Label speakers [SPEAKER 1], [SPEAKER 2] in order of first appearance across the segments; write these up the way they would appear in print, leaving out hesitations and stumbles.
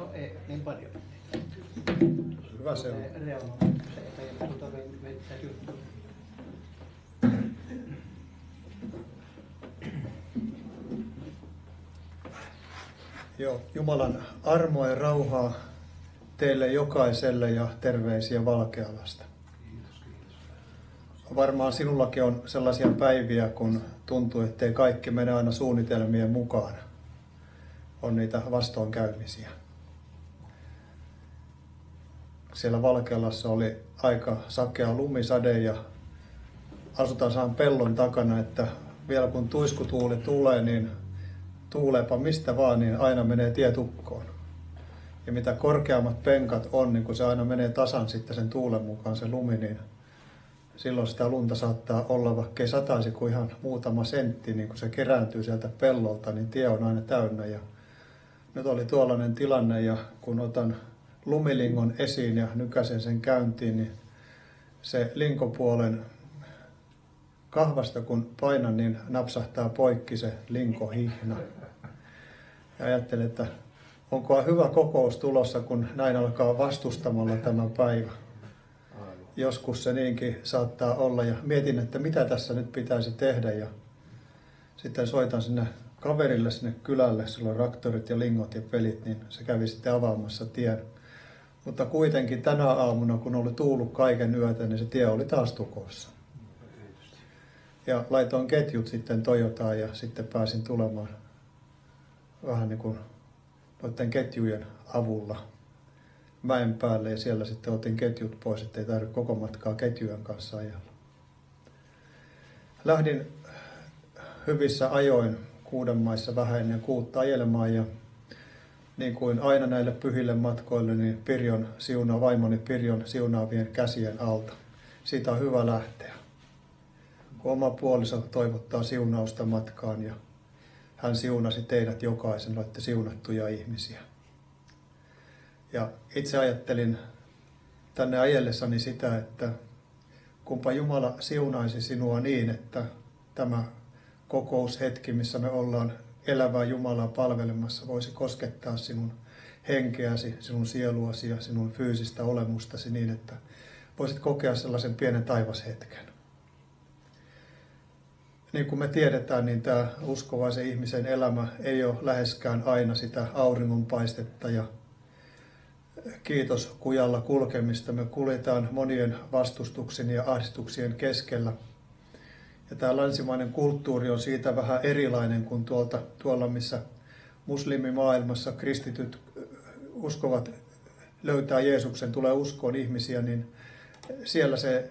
[SPEAKER 1] No ei niin paljon.
[SPEAKER 2] Hyvä se on.
[SPEAKER 1] Reuna, se ei vettä juttu.
[SPEAKER 2] Joo, Jumalan armoa ja rauhaa teille jokaiselle ja terveisiä Valkealasta. Varmaan sinullakin on sellaisia päiviä, kun tuntuu, ettei kaikki mene aina suunnitelmien mukaan. On niitä vastoinkäymisiä. Siellä Valkealassa oli aika sakea lumisade ja asutaan pellon takana, että vielä kun tuiskutuuli tulee, niin tuuleepa mistä vaan, niin aina menee tie tukkoon. Ja mitä korkeammat penkat on, niin kun se aina menee tasan sitten sen tuulen mukaan se lumi, niin silloin sitä lunta saattaa olla, vaikka ei sataisi kuin ihan muutama sentti, niin kun se kerääntyy sieltä pellolta, niin tie on aina täynnä. Ja nyt oli tuollainen tilanne, ja kun otan lumilingon esiin ja nykäsen sen käyntiin, niin se linkopuolen kahvasta kun painan, niin napsahtaa poikki se linkohihna. Ja ajattelin, että onkohan hyvä kokous tulossa, kun näin alkaa vastustamalla tämä päivä. Joskus se niinkin saattaa olla ja mietin, että mitä tässä nyt pitäisi tehdä. Ja sitten soitan sinne kaverille sinne kylälle, sillä on traktorit ja lingot ja pelit, niin se kävi sitten avaamassa tien. Mutta kuitenkin tänä aamuna, kun oli tuullut kaiken yötä, niin se tie oli taas tukossa. Ja laitoin ketjut sitten Toyotaan ja sitten pääsin tulemaan vähän niin kuin noiden ketjujen avulla mäen päälle ja siellä sitten otin ketjut pois, ettei tarvitse koko matkaa ketjujen kanssa ajalla. Lähdin hyvissä ajoin 6 maissa vähän ennen 6 ajelemaan ja niin kuin aina näille pyhille matkoille, niin vaimoni Pirjon siunaavien käsien alta. Siitä on hyvä lähteä. Kun oma puoliso toivottaa siunausta matkaan ja hän siunasi teidät jokaisen, olette siunattuja ihmisiä. Ja itse ajattelin tänne ajellessani sitä, että kumpa Jumala siunaisi sinua niin, että tämä kokoushetki, missä me ollaan elävää Jumalaa palvelemassa, voisi koskettaa sinun henkeäsi, sinun sieluasi ja sinun fyysistä olemustasi niin, että voisit kokea sellaisen pienen taivashetken. Niin kuin me tiedetään, niin tämä uskovaisen ihmisen elämä ei ole läheskään aina sitä auringonpaistetta ja kiitos kujalla kulkemista. Me kuljetaan monien vastustuksen ja ahdistuksien keskellä. Ja tämä länsimainen kulttuuri on siitä vähän erilainen kuin tuolla, missä muslimimaailmassa kristityt uskovat löytää Jeesuksen, tulee uskoon ihmisiä, niin siellä se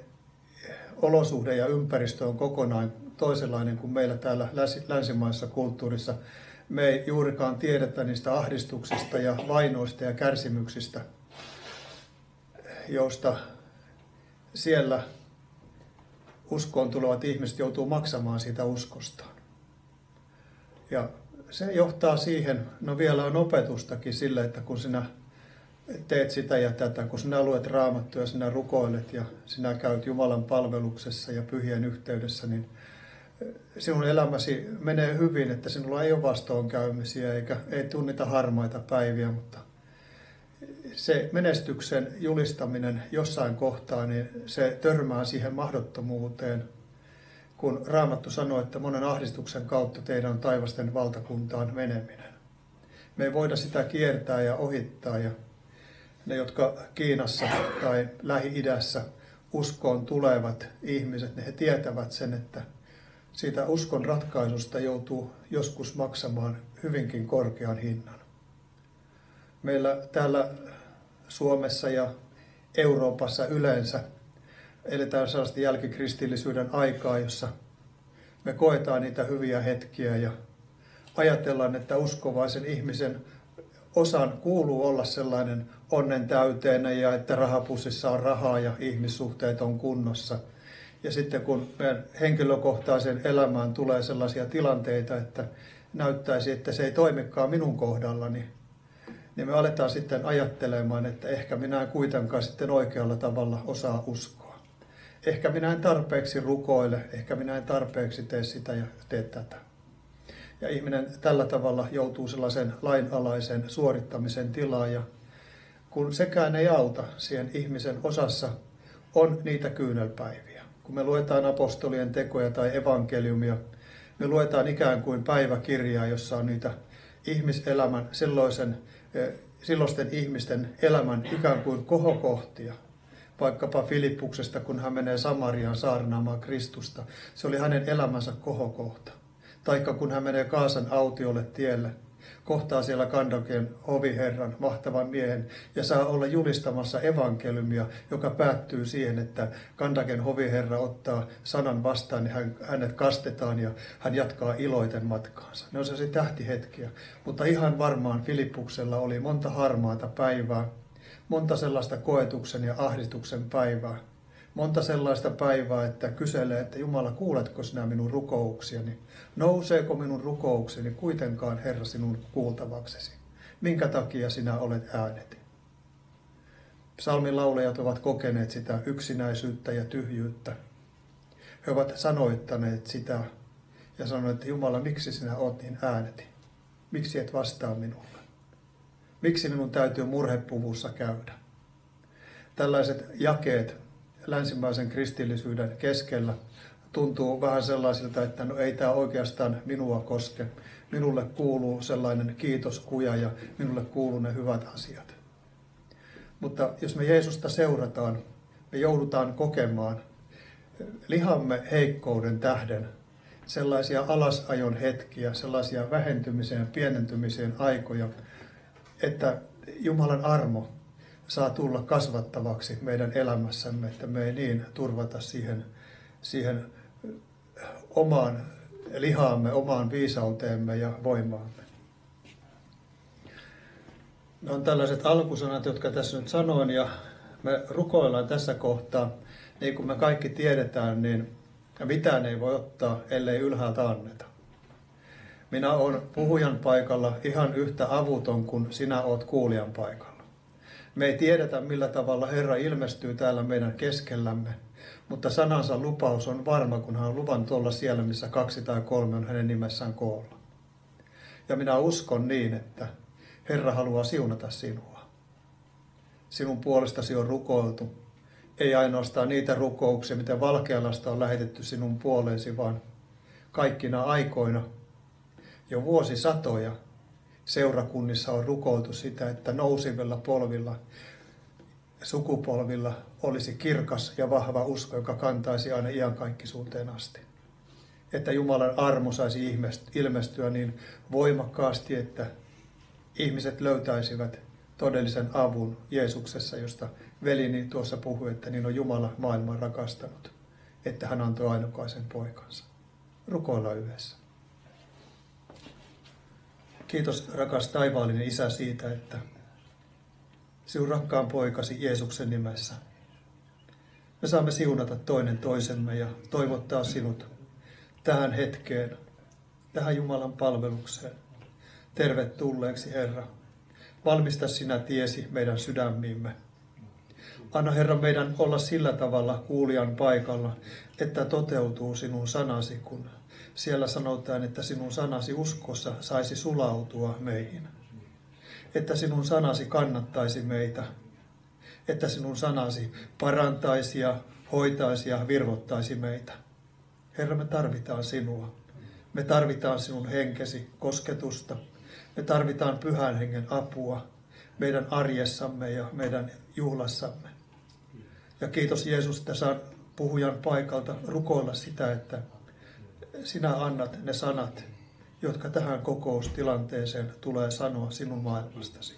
[SPEAKER 2] olosuhde ja ympäristö on kokonaan toisenlainen kuin meillä täällä länsimaisessa kulttuurissa. Me ei juurikaan tiedetä niistä ahdistuksista ja vainoista ja kärsimyksistä, joista siellä uskoon tulevat ihmiset joutuu maksamaan siitä uskostaan. Ja se johtaa siihen, no vielä on opetustakin sille, että kun sinä teet sitä ja tätä, kun sinä luet Raamattua ja sinä rukoilet ja sinä käyt Jumalan palveluksessa ja pyhien yhteydessä, niin sinun elämäsi menee hyvin, että sinulla ei ole vastoinkäymisiä eikä ei tunnita harmaita päiviä, mutta se menestyksen julistaminen jossain kohtaa, niin se törmää siihen mahdottomuuteen, kun Raamattu sanoo, että monen ahdistuksen kautta teidän on taivasten valtakuntaan meneminen. Me ei voida sitä kiertää ja ohittaa ja ne, jotka Kiinassa tai Lähi-idässä uskoon tulevat ihmiset, ne he tietävät sen, että siitä uskon ratkaisusta joutuu joskus maksamaan hyvinkin korkean hinnan. Meillä täällä Suomessa ja Euroopassa yleensä eletään sellaista jälkikristillisyyden aikaa, jossa me koetaan niitä hyviä hetkiä ja ajatellaan, että uskovaisen ihmisen osan kuuluu olla sellainen onnen täyteinen ja että rahapussissa on rahaa ja ihmissuhteet on kunnossa. Ja sitten kun meidän henkilökohtaisen elämään tulee sellaisia tilanteita, että näyttäisi, että se ei toimikaan minun kohdallani, niin me aletaan sitten ajattelemaan, että ehkä minä en kuitenkaan sitten oikealla tavalla osaa uskoa. Ehkä minä en tarpeeksi rukoile, ehkä minä en tarpeeksi tee sitä ja tee tätä. Ja ihminen tällä tavalla joutuu sellaisen lainalaisen suorittamisen tilaan. Ja kun sekään ei auta, siihen ihmisen osassa on niitä kyynelpäiviä. Kun me luetaan apostolien tekoja tai evankeliumia, me luetaan ikään kuin päiväkirjaa, jossa on niitä ihmiselämän, silloisten ihmisten elämän ikään kuin kohokohtia. Vaikkapa Filippuksesta, kun hän menee Samariaan saarnaamaan Kristusta. Se oli hänen elämänsä kohokohta. Taikka kun hän menee Kaasan autiolle tielle, kohtaa siellä Kandaken hoviherran, mahtavan miehen, ja saa olla julistamassa evankeliumia, joka päättyy siihen, että Kandaken hoviherra ottaa sanan vastaan ja hänet kastetaan ja hän jatkaa iloiten matkaansa. Ne on sellaisia tähtihetkiä, mutta ihan varmaan Filippuksella oli monta harmaata päivää, monta sellaista koetuksen ja ahdistuksen päivää, monta sellaista päivää, että kyselee, että Jumala, kuuletko sinä minun rukouksiani? Nouseeko minun rukoukseni kuitenkaan, Herra, sinun kuultavaksesi? Minkä takia sinä olet ääneti? Psalmin laulajat ovat kokeneet sitä yksinäisyyttä ja tyhjyyttä. He ovat sanoittaneet sitä ja sanoneet, että Jumala, miksi sinä olet niin ääneti? Miksi et vastaa minulle? Miksi minun täytyy murhepuvussa käydä? Tällaiset jakeet länsimaisen kristillisyyden keskellä tuntuu vähän sellaisilta, että no ei tämä oikeastaan minua koske. Minulle kuuluu sellainen kiitoskuja ja minulle kuuluu ne hyvät asiat. Mutta jos me Jeesusta seurataan, me joudutaan kokemaan lihamme heikkouden tähden sellaisia alasajon hetkiä, sellaisia vähentymiseen, pienentymiseen aikoja, että Jumalan armo saa tulla kasvattavaksi meidän elämässämme, että me ei niin turvata siihen omaan lihaamme, omaan viisauteemme ja voimaamme. Ne on tällaiset alkusanat, jotka tässä nyt sanoin, ja me rukoillaan tässä kohtaa. Niin kuin me kaikki tiedetään, niin mitään ei voi ottaa, ellei ylhäältä anneta. Minä olen puhujan paikalla ihan yhtä avuton kuin sinä olet kuulijan paikalla. Me ei tiedetä, millä tavalla Herra ilmestyy täällä meidän keskellämme, mutta sanansa lupaus on varma, kun hän on luvannut olla siellä, missä 2 tai 3 on hänen nimessään koolla. Ja minä uskon niin, että Herra haluaa siunata sinua. Sinun puolestasi on rukoiltu. Ei ainoastaan niitä rukouksia, mitä Valkealasta on lähetetty sinun puoleesi, vaan kaikkina aikoina, jo vuosisatoja, seurakunnissa on rukoiltu sitä, että nousivilla polvilla, sukupolvilla olisi kirkas ja vahva usko, joka kantaisi aina iankaikkisuuteen asti. Että Jumalan armo saisi ilmestyä niin voimakkaasti, että ihmiset löytäisivät todellisen avun Jeesuksessa, josta velini tuossa puhui, että niin on Jumala maailman rakastanut, että hän antoi ainokaisen poikansa. Rukoillaan yhdessä. Kiitos, rakas taivaallinen Isä, siitä, että sinun rakkaan poikasi Jeesuksen nimessä me saamme siunata toinen toisemme ja toivottaa sinut tähän hetkeen, tähän Jumalan palvelukseen. Tervetulleeksi, Herra. Valmista sinä tiesi meidän sydämiimme. Anna, Herra, meidän olla sillä tavalla kuulijan paikalla, että toteutuu sinun sanasi, kun siellä sanotaan, että sinun sanasi uskossa saisi sulautua meihin. Että sinun sanasi kannattaisi meitä. Että sinun sanasi parantaisi ja hoitaisi ja virvoittaisi meitä. Herra, me tarvitaan sinua. Me tarvitaan sinun henkesi kosketusta. Me tarvitaan Pyhän Hengen apua meidän arjessamme ja meidän juhlassamme. Ja kiitos Jeesus, että saan puhujan paikalta rukoilla sitä, että sinä annat ne sanat, jotka tähän kokoustilanteeseen tulee sanoa sinun maailmastasi.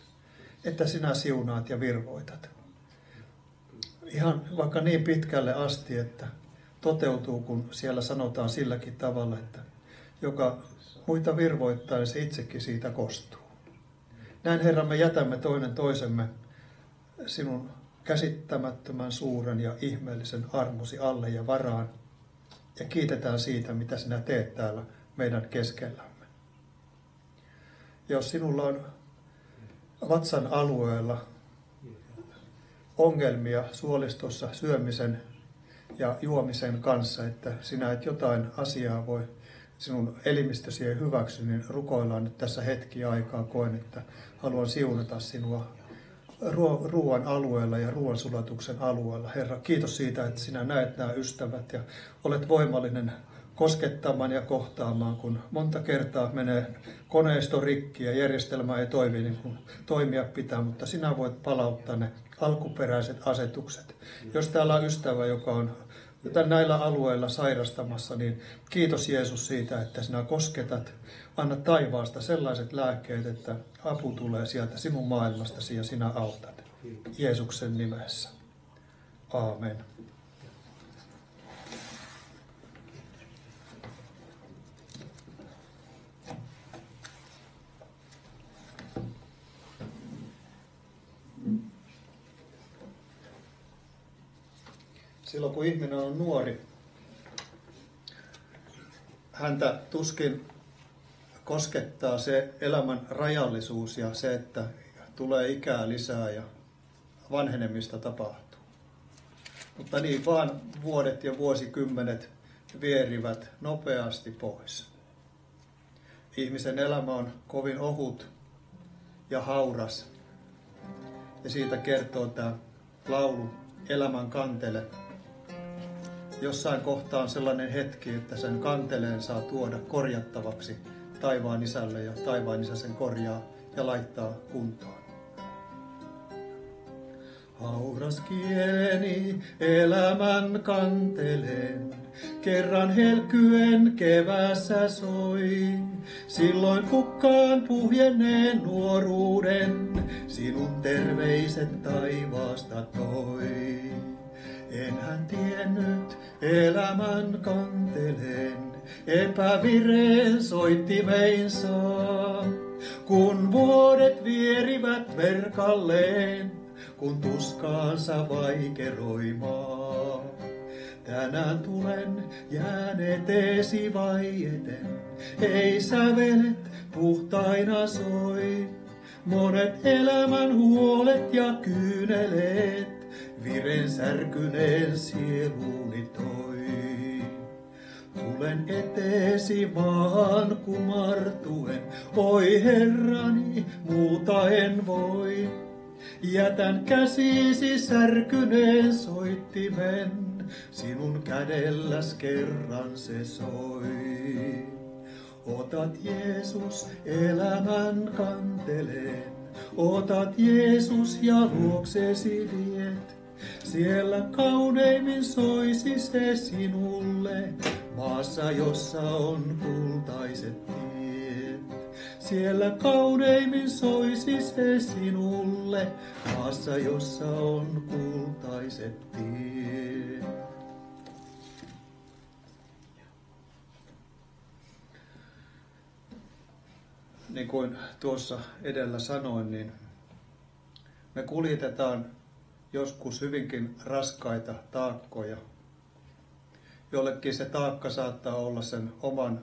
[SPEAKER 2] Että sinä siunaat ja virvoitat. Ihan vaikka niin pitkälle asti, että toteutuu, kun siellä sanotaan silläkin tavalla, että joka muita virvoittaa, niin se itsekin siitä kostuu. Näin, Herra, me jätämme toinen toisemme sinun käsittämättömän suuren ja ihmeellisen armosi alle ja varaan. Ja kiitetään siitä, mitä sinä teet täällä meidän keskellämme. Jos sinulla on vatsan alueella ongelmia suolistossa syömisen ja juomisen kanssa, että sinä et jotain asiaa voi sinun elimistösi ei hyväksy, niin rukoillaan nyt tässä hetki aikaa. Koen, että haluan siunata sinua ruoan alueella ja ruoansulatuksen alueella. Herra, kiitos siitä, että sinä näet nämä ystävät ja olet voimallinen koskettamaan ja kohtaamaan, kun monta kertaa menee koneisto rikki ja järjestelmä ei toimi niin kuin toimia pitää, mutta sinä voit palauttaa ne alkuperäiset asetukset. Jos täällä on ystävä, joka on näillä alueilla sairastamassa, niin kiitos Jeesus siitä, että sinä kosketat. Anna taivaasta sellaiset lääkkeet, että apu tulee sieltä sinun maailmastasi ja sinä autat. Jeesuksen nimessä. Aamen. Silloin kun ihminen on nuori, häntä tuskin koskettaa se elämän rajallisuus ja se, että tulee ikää lisää ja vanhenemista tapahtuu. Mutta niin vaan vuodet ja vuosikymmenet vierivät nopeasti pois. Ihmisen elämä on kovin ohut ja hauras. Ja siitä kertoo tämä laulu Elämän kantele. Jossain kohtaa on sellainen hetki, että sen kanteleen saa tuoda korjattavaksi taivaan isälle ja taivaan isä sen korjaa ja laittaa kuntoon. Hauras kieleni elämän kanteleen, kerran helkyen kevässä soi. Silloin hukkaan puhjenneen nuoruuden, sinun terveiset taivaasta toi. Enhän tiennyt elämän kanteleen, epävireen soittimeinsa, kun vuodet vierivät verkalleen, kun tuskaansa vaikeroimaa. Tänään tulen jään eteesi vaieten, ei sävelet puhtaina soi. Monet elämän huolet ja kyyneleet, viren särkyneen sieluni toi. Tulen eteesi maahan kumartuen, oi Herrani, muuta en voi. Jätän käsisi särkyneen soittimen, sinun kädelläs kerran se soi. Otat Jeesus elämän kanteleen, otat Jeesus ja luoksesi viet. Siellä kauneimmin soisi se sinulle, maassa jossa on kultaiset tiet. Siellä kauneimmin soisi se sinulle, maassa jossa on kultaiset tiet. Niin kuin tuossa edellä sanoin, niin me kuljetetaan joskus hyvinkin raskaita taakkoja. Jollekin se taakka saattaa olla sen oman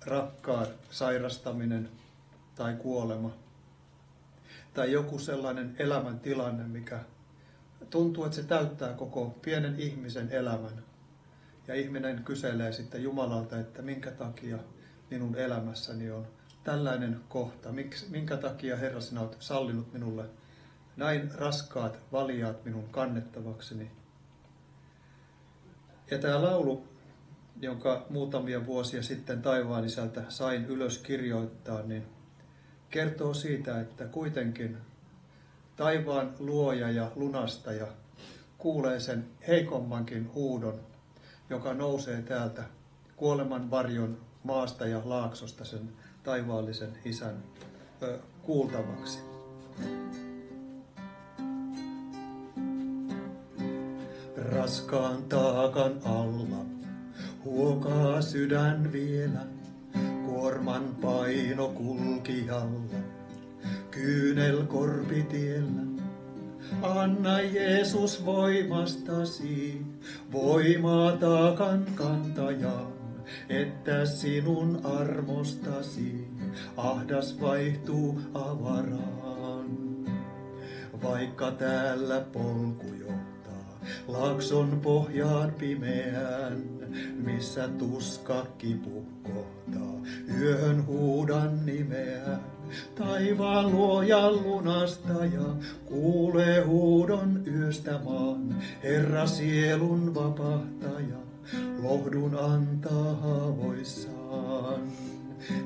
[SPEAKER 2] rakkaan sairastaminen tai kuolema. Tai joku sellainen elämäntilanne, mikä tuntuu, että se täyttää koko pienen ihmisen elämän. Ja ihminen kyselee sitten Jumalalta, että minkä takia minun elämässäni on tällainen kohta. Minkä takia Herra sinä olet sallinut minulle näin raskaat valjaat minun kannettavakseni. Ja tämä laulu, jonka muutamia vuosia sitten taivaan isältä sain ylös kirjoittaa, niin kertoo siitä, että kuitenkin taivaan luoja ja lunastaja kuulee sen heikommankin huudon, joka nousee täältä kuoleman varjon maasta ja laaksosta sen taivaallisen isän kuultavaksi. Raskaan taakan alla huokaa sydän vielä, kuorman paino kulkijalla, kyynel korpitiellä. Anna Jeesus voimastasi, voimaa taakan kantajaan, että sinun armostasi ahdas vaihtuu avaraan. Vaikka täällä polku johtaa laakson pohjaan pimeään, missä tuska kipu kohtaa. Yöhön huudan nimeään, taivaan luoja lunastaja, kuulee huudon yöstä maan. Herra sielun vapahtaja, lohdun antaa haavoissaan.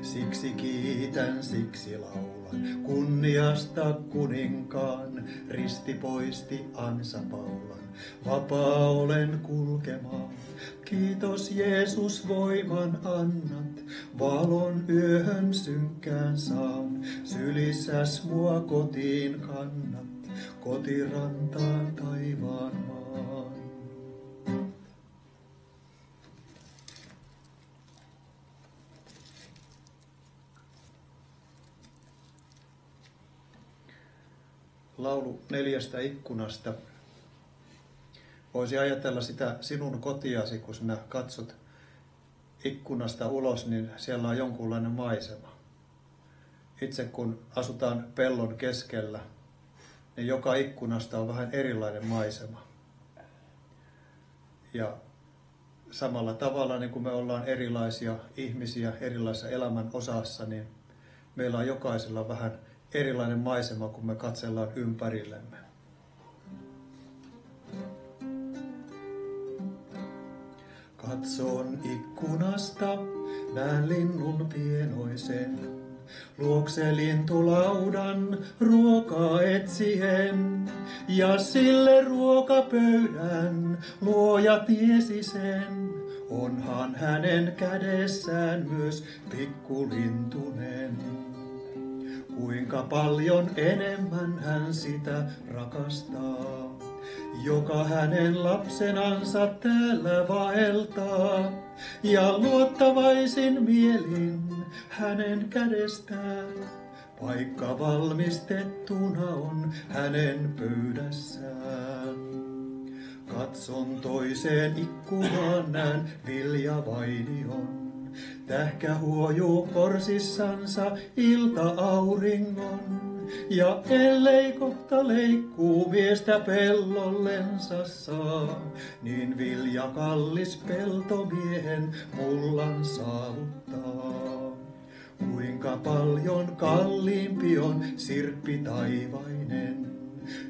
[SPEAKER 2] Siksi kiitän, siksi laulan, kunniasta kuninkaan, risti poisti ansapaulan, vapaa olen kulkemaan. Kiitos Jeesus, voiman annat, valon yöhön synkkään saan, sylissäs mua kotiin kannat, kotirantaan taivaan maan. Laulu 4 ikkunasta. Voisi ajatella sitä sinun kotiasi, kun sinä katsot ikkunasta ulos, niin siellä on jonkunlainen maisema. Itse kun asutaan pellon keskellä, niin joka ikkunasta on vähän erilainen maisema. Ja samalla tavalla, niin kuin me ollaan erilaisia ihmisiä erilaisessa elämän osassa, niin meillä on jokaisella vähän erilainen maisema, kun me katsellaan ympärillemme. Katson ikkunasta, näen linnun pienoisen. Luokse lintulaudan ruokaa etsien, ja sille ruokapöydän luoja tiesi sen. Onhan hänen kädessään myös pikkulintunen. Kuinka paljon enemmän hän sitä rakastaa, joka hänen lapsenansa täällä vaeltaa, ja luottavaisin mielin hänen kädestään. Paikka valmistettuna on hänen pöydässään. Katson toiseen ikkunaan, näen viljavainion. Tähkä huojuu korsissansa ilta-auringon, ja ellei kohta leikkuu miestä pellollensa saa, niin vilja kallis peltomiehen mullan saavuttaa. Kuinka paljon kalliimpi on sirppi taivainen,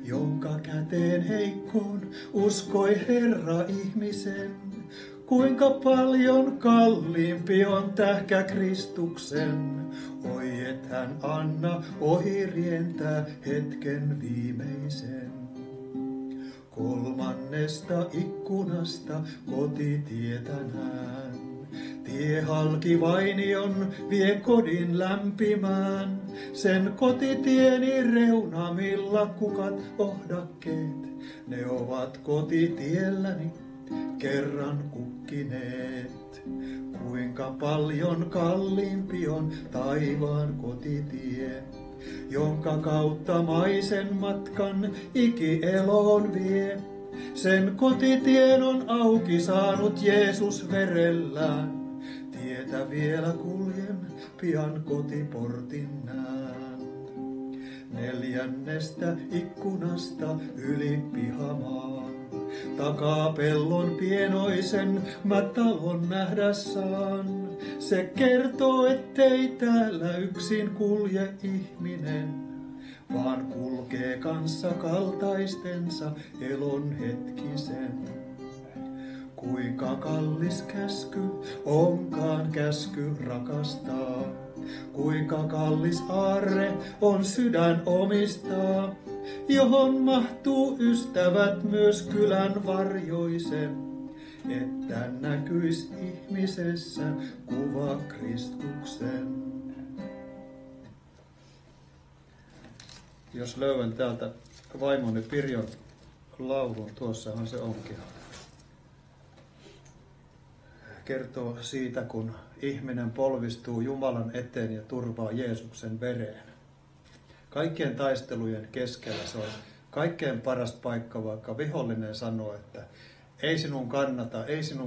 [SPEAKER 2] jonka käteen heikkoon uskoi Herra ihmisen. Kuinka paljon kalliimpi on tähkä Kristuksen, oi et hän anna ohi rientää hetken viimeisen. Kolmannesta ikkunasta kotitietä näen, tie halki vainion vie kodin lämpimään. Sen kotitieni reunamilla kukat ohdakkeet, ne ovat kotitielläni kerran kukkineet. Kuinka paljon kalliimpi on taivaan kotitie, jonka kautta maisen matkan ikieloon vie. Sen kotitien on auki saanut Jeesus verellään. Tietä vielä kuljen, pian kotiportin näen. Neljännestä ikkunasta yli pihamaan, takaa pellon pienoisen mä talon nähdä saan. Se kertoo, ettei täällä yksin kulje ihminen, vaan kulkee kanssa kaltaistensa elon hetkisen. Kuinka kallis käsky onkaan käsky rakastaa, kuinka kallis aarre on sydän omistaa, johon mahtuu ystävät myös kylän varjoisen, että näkyis ihmisessä kuva Kristuksen. Jos löydän täältä vaimoni Pirjon laulun, tuossahan se onkin. Kertoo siitä, kun ihminen polvistuu Jumalan eteen ja turvaa Jeesuksen vereen. Kaikkien taistelujen keskellä se on kaikkein paras paikka, vaikka vihollinen sanoo, että ei sinun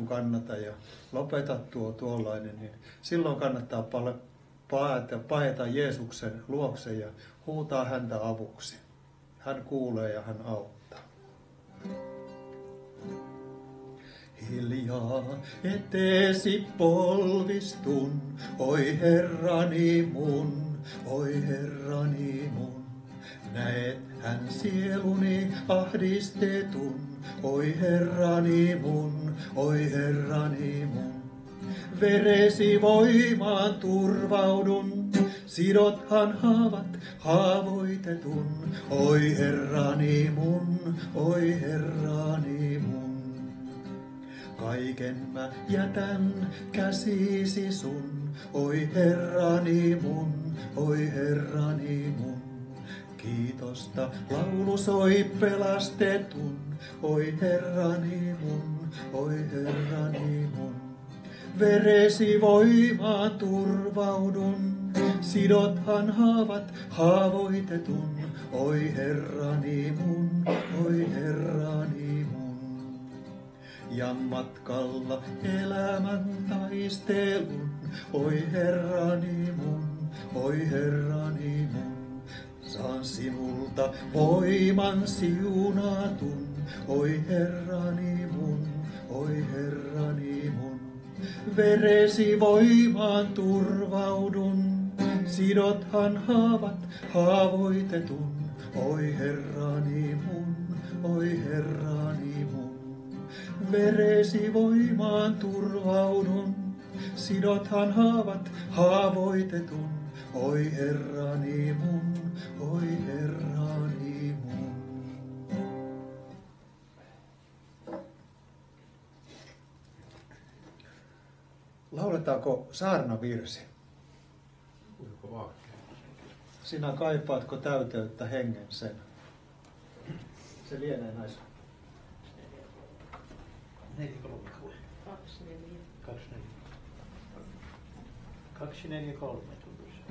[SPEAKER 2] kannata ja lopeta tuollainen, niin silloin kannattaa paeta Jeesuksen luokse ja huutaa häntä avuksi. Hän kuulee ja hän auttaa. hiljaa eteesi polvistun. Oi Herrani mun, oi Herrani mun. Näet hän sieluni ahdistetun. Oi Herrani mun, oi Herrani mun. Veresi voimaan turvaudun, sidothan haavat haavoitetun. Oi Herrani mun, oi Herrani mun. Kaiken mä jätän käsisi sun, oi Herrani mun, oi Herrani mun. Kiitosta laulu soi pelastetun, oi Herrani mun, oi Herrani mun. Veresi voimaan turvaudun, sidothan haavat haavoitetun, oi Herrani mun, oi Herrani mun. Ja matkalla elämän taistelun, oi Herrani mun, oi Herrani mun. Saan sinulta voiman siunatun, oi Herrani mun, oi Herrani mun. Veresi voimaan turvaudun, sidothan haavat haavoitetun, oi Herrani mun, oi Herrani mun. Veresi voimaan turvaudun, sidothan haavat haavoitetun, oi Herrani mun, oi Herrani mun. Lauletaanko saarnavirsi?
[SPEAKER 1] Kuinka vaan?
[SPEAKER 2] Sinä kaipaatko täyteyttä hengen sen? Se lienee näissä.
[SPEAKER 1] 4, 3,
[SPEAKER 3] 2, 4.
[SPEAKER 1] 2, 4. 2, 4, 3 tulisi.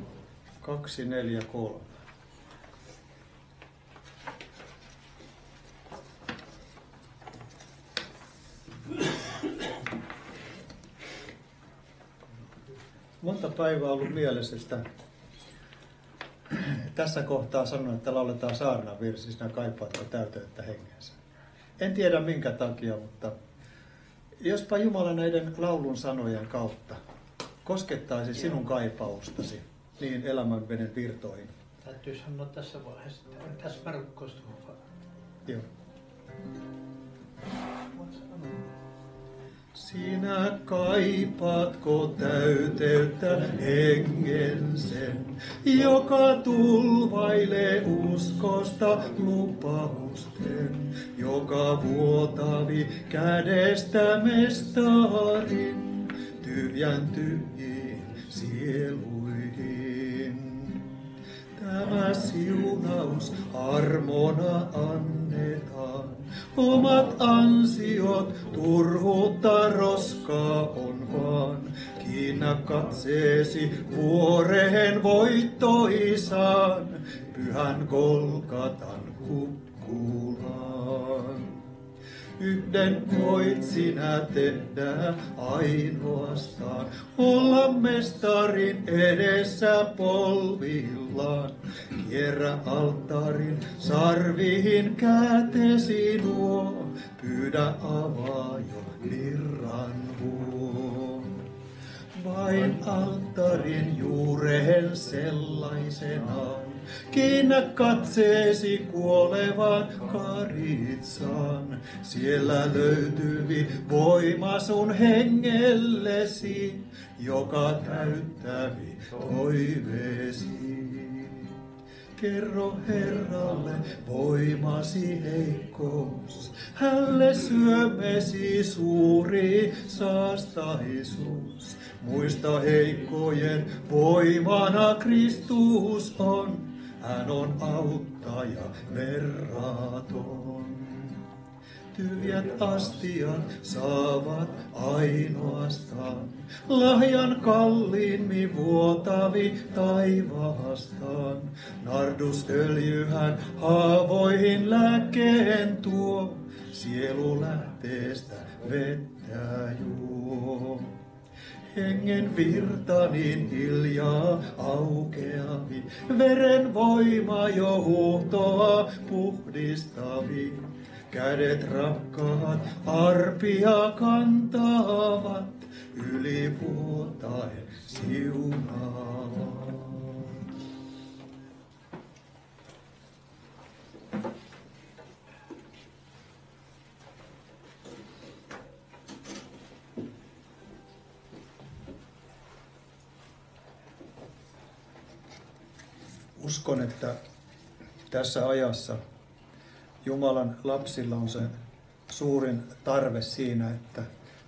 [SPEAKER 2] 2, 4, 3. Monta päivää ollut mielessä, että tässä kohtaa sanon, että lauletaan saarnavirsi, sinä kaipaatko täyteyttä hengensä. En tiedä minkä takia, mutta jospa Jumala näiden laulun sanojen kautta koskettaisi sinun kaipaustasi niin elämänveden virtoihin.
[SPEAKER 1] Täytyy sanoa tässä vaiheessa, että tässä rukkousta.
[SPEAKER 2] Joo. Sinä kaipaatko täyteyttä hengen sen, joka tulvailee uskosta lupausten, joka vuotavi kädestä mestarin tyhjän tyhjiin sieluihin. Tämä siunaus armona annetaan, omat ansiot turhuutta roskaa on vaan. Kiinnä katseesi vuoreen voittoisaan, pyhän Golgatan kukkulaan. Yhden voit sinä tehdä ainoastaan, olla mestarin edessä polvillaan. Kierrä alttarin sarviin kätesi nuo, pyydä avaa jo virran huo. Vain alttarin juureen sellaisenaan, kiinnä katseesi kuolevaan karitsaan. Siellä löytyvi voima sun hengellesi, joka täyttävi toiveesi. Kerro Herralle voimasi heikkous, hälle syömesi suuri saastaisuus. Muista heikkojen voimana Kristus on, hän on auttaja verraton. Tyhjät astiat saavat ainoastaan lahjan kalliimmin vuotavi taivaastaan. Nardusöljyhän haavoihin lääkkeen tuo, sielu lähteestä vettä juo. Hengen virta niin hiljaa aukeavi, veren voima jo huuhtoa puhdistavi. Kädet rakkaat arpia kantavat, yli vuotaen siunaavat. Uskon, että tässä ajassa Jumalan lapsilla on se suurin tarve siinä, että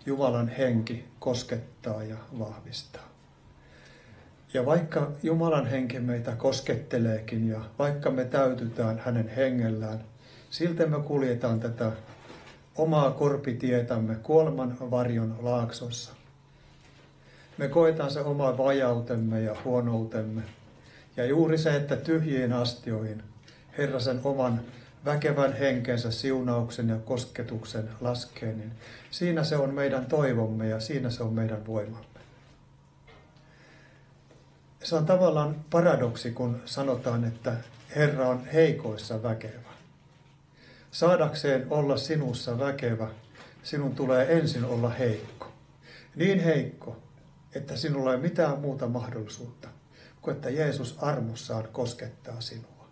[SPEAKER 2] Jumalan henki koskettaa ja vahvistaa. Ja vaikka Jumalan henki meitä kosketteleekin ja vaikka me täytytään hänen hengellään, silti me kuljetaan tätä omaa korpitietämme kuoleman varjon laaksossa. Me koetaan se oma vajautemme ja huonoutemme. Ja juuri se, että tyhjiin astioihin Herra sen oman väkevän henkensä siunauksen ja kosketuksen laskee, niin siinä se on meidän toivomme ja siinä se on meidän voimamme. Se on tavallaan paradoksi, kun sanotaan, että Herra on heikoissa väkevä. Saadakseen olla sinussa väkevä, sinun tulee ensin olla heikko. Niin heikko, että sinulla ei ole mitään muuta mahdollisuutta kuin että Jeesus armossaan koskettaa sinua.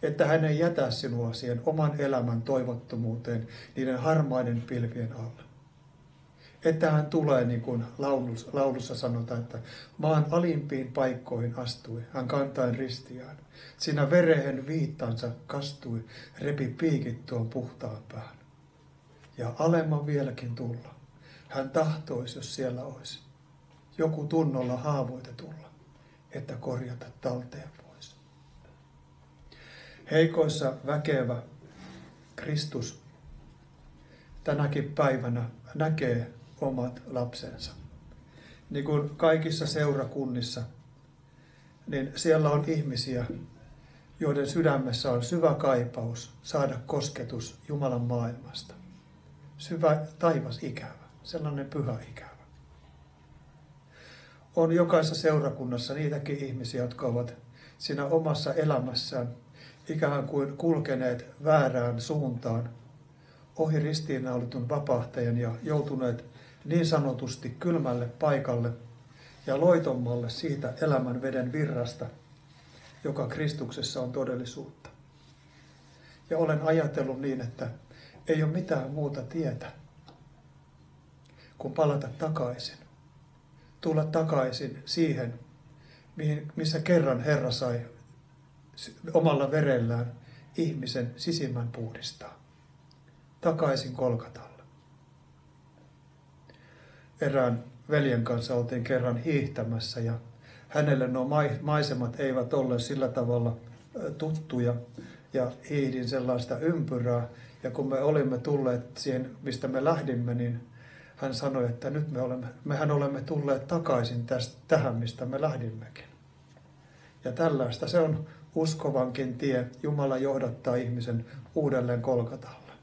[SPEAKER 2] Että hän ei jätä sinua siihen oman elämän toivottomuuteen niiden harmaiden pilvien alle. Että hän tulee, niin kuin laulussa sanotaan, että maan alimpiin paikkoihin astui, hän kantain ristiään. Siinä verehen viittansa kastui, repi piikit tuon puhtaan pään. Ja alemman vieläkin tulla. Hän tahtoisi, jos siellä olisi joku tunnolla haavoitetulla, että korjata talteen pois. Heikoissa väkevä Kristus tänäkin päivänä näkee omat lapsensa. Niin kuin kaikissa seurakunnissa, niin siellä on ihmisiä, joiden sydämessä on syvä kaipaus saada kosketus Jumalan maailmasta. Syvä taivas ikävä, sellainen pyhä ikävä. On jokaisessa seurakunnassa niitäkin ihmisiä, jotka ovat siinä omassa elämässään ikään kuin kulkeneet väärään suuntaan ohi ristiinnaulitun vapahtajan ja joutuneet niin sanotusti kylmälle paikalle ja loitommalle siitä elämän veden virrasta, joka Kristuksessa on todellisuutta. Ja olen ajatellut niin, että ei ole mitään muuta tietä kuin palata takaisin. Tulla takaisin siihen, missä kerran Herra sai omalla verellään ihmisen sisimmän puhdistaa. Takaisin Golgatalle. Erään veljen kanssa oltiin kerran hiihtämässä ja hänelle nuo maisemat eivät olleet sillä tavalla tuttuja ja hiihdin sellaista ympyrää. Ja kun me olimme tulleet siihen, mistä me lähdimme, niin hän sanoi, että nyt mehän olemme tulleet takaisin tähän, mistä me lähdimmekin. Ja tällaista se on uskovankin tie. Jumala johdattaa ihmisen uudelleen Golgatalle.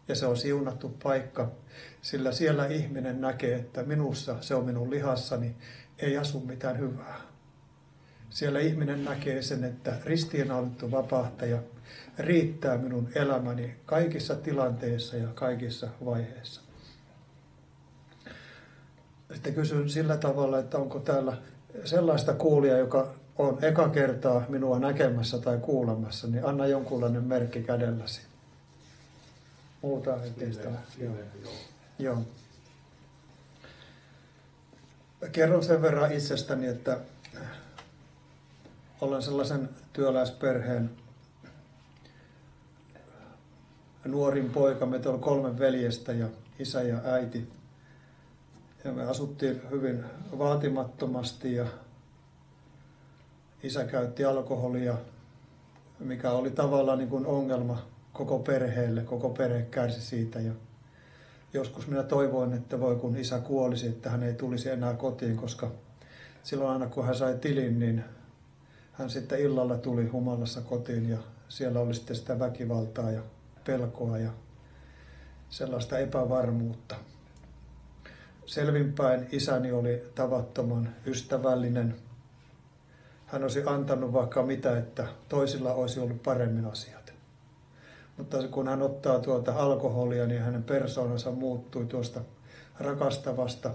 [SPEAKER 2] Ja se on siunattu paikka, sillä siellä ihminen näkee, että minussa, se on minun lihassani, ei asu mitään hyvää. Siellä ihminen näkee sen, että ristiinnaulittu vapahtaja riittää minun elämäni kaikissa tilanteissa ja kaikissa vaiheissa. Sitten kysyn sillä tavalla, että onko täällä sellaista kuulijaa, joka on eka kertaa minua näkemässä tai kuulemassa, niin anna jonkunlainen merkki kädelläsi. Muuta ei teistä. Joo. Kerron sen verran itsestäni, että olen sellaisen työläisperheen nuorin poika. Meitä on 3 veljestä ja isä ja äiti. Ja me asuttiin hyvin vaatimattomasti ja isä käytti alkoholia, mikä oli tavallaan niin kuin ongelma koko perheelle. Koko perhe kärsi siitä ja joskus minä toivoin, että voi kun isä kuolisi, että hän ei tulisi enää kotiin, koska silloin aina kun hän sai tilin, niin hän sitten illalla tuli humalassa kotiin ja siellä oli sitten sitä väkivaltaa ja pelkoa ja sellaista epävarmuutta. Selvinpäin isäni oli tavattoman ystävällinen. Hän olisi antanut vaikka mitä, että toisilla olisi ollut paremmin asiat. Mutta kun hän ottaa tuota alkoholia, niin hänen persoonansa muuttui tuosta rakastavasta,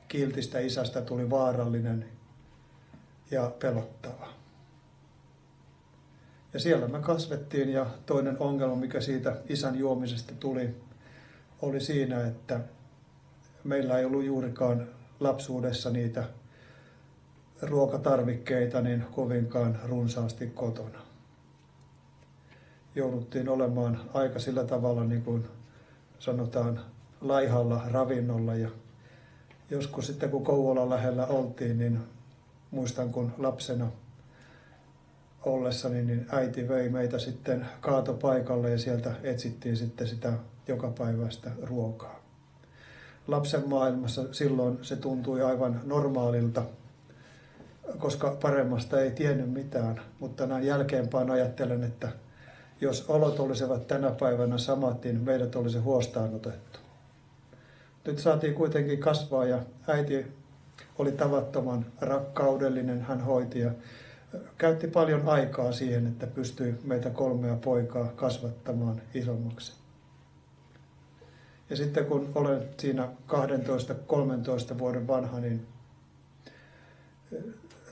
[SPEAKER 2] kiltistä isästä tuli vaarallinen ja pelottava. Ja siellä me kasvettiin, ja toinen ongelma, mikä siitä isän juomisesta tuli, oli siinä, että meillä ei ollut juurikaan lapsuudessa niitä ruokatarvikkeita niin kovinkaan runsaasti kotona. Jouduttiin olemaan aika sillä tavalla, niin kuin sanotaan, laihalla ravinnolla. Ja joskus sitten, kun Kouvolan lähellä oltiin, niin muistan, kun lapsena ollessani, niin äiti vei meitä sitten kaatopaikalle ja sieltä etsittiin sitten sitä jokapäiväistä ruokaa. Lapsen maailmassa silloin se tuntui aivan normaalilta, koska paremmasta ei tiennyt mitään, mutta näin jälkeenpäin ajattelen, että jos olot olisivat tänä päivänä samat, niin meidät olisi huostaan otettu. Nyt saatiin kuitenkin kasvaa ja äiti oli tavattoman rakkaudellinen, hän hoiti ja käytti paljon aikaa siihen, että pystyi meitä 3 poikaa kasvattamaan isommaksi. Ja sitten kun olen siinä 12-13 vuoden vanha, niin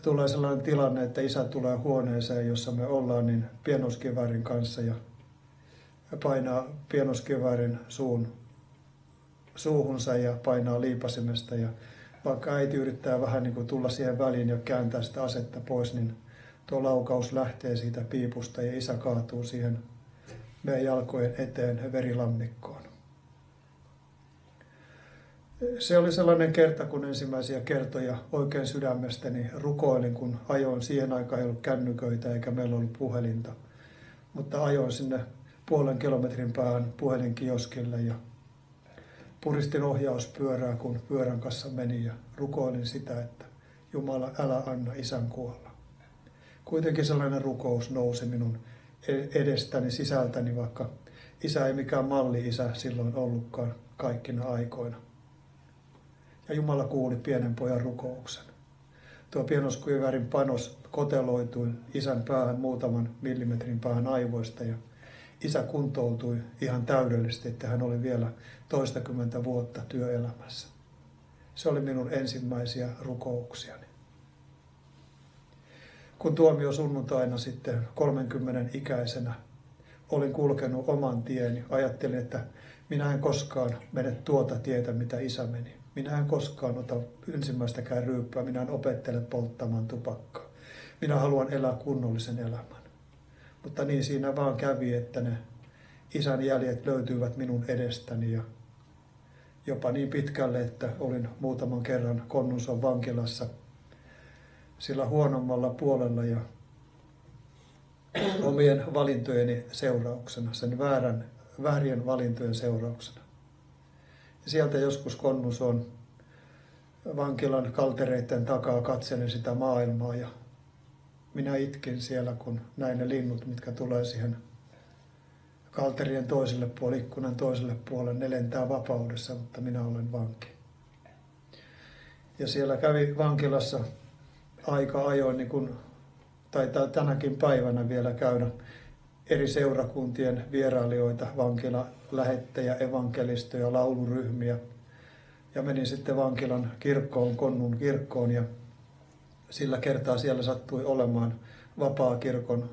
[SPEAKER 2] tulee sellainen tilanne, että isä tulee huoneeseen, jossa me ollaan, niin pienoskiväärin kanssa ja painaa pienoskiväärin suuhunsa ja painaa liipasimesta. Ja vaikka äiti yrittää vähän niin kuin tulla siihen väliin ja kääntää sitä asetta pois, niin tuo laukaus lähtee siitä piipusta ja isä kaatuu siihen meidän jalkojen eteen verilammikkoon. Se oli sellainen kerta, kun ensimmäisiä kertoja oikein sydämestäni rukoilin, kun ajoin. Siihen aikaan ei ollut kännyköitä eikä meillä ollut puhelinta. Mutta ajoin sinne 0,5 kilometrin päähän puhelinkioskille ja puristin ohjauspyörää, kun pyörän kanssa meni ja rukoilin sitä, että Jumala, älä anna isän kuolla. Kuitenkin sellainen rukous nousi minun edestäni, sisältäni, vaikka isä ei mikään malli-isä silloin ollutkaan kaikkina aikoina. Ja Jumala kuuli pienen pojan rukouksen. Tuo pienoskiväärin panos koteloitui isän päähän muutaman millimetrin päähän aivoista ja isä kuntoutui ihan täydellisesti, että hän oli vielä 20 vuotta työelämässä. Se oli minun ensimmäisiä rukouksiani. Kun tuomio sunnuntaina sitten 30 ikäisenä olin kulkenut oman tieni, ajattelin, että minä en koskaan mene tuota tietä, mitä isä meni. Minä en koskaan ota ensimmäistäkään ryyppää, minä en opettele polttamaan tupakkaa. Minä haluan elää kunnollisen elämän. Mutta niin siinä vaan kävi, että ne isän jäljet löytyivät minun edestäni ja jopa niin pitkälle, että olin muutaman kerran Konnunsuon vankilassa sillä huonommalla puolella ja omien valintojeni seurauksena, sen väärien valintojen seurauksena. Ja sieltä joskus Konnunsuon vankilan kaltereiden takaa katselin sitä maailmaa ja minä itkin siellä, kun näin ne linnut, mitkä tulee siihen kalterien toiselle puolelle, ikkunan toiselle puolelle, ne lentää vapaudessa, mutta minä olen vanki. Ja siellä kävi vankilassa aika ajoin, niin kun taitaa tänäkin päivänä vielä käydä eri seurakuntien vierailijoita, vankilalähettejä, evankelistoja, lauluryhmiä. Ja menin sitten vankilan kirkkoon, Konnun kirkkoon, ja sillä kertaa siellä sattui olemaan Vapaakirkon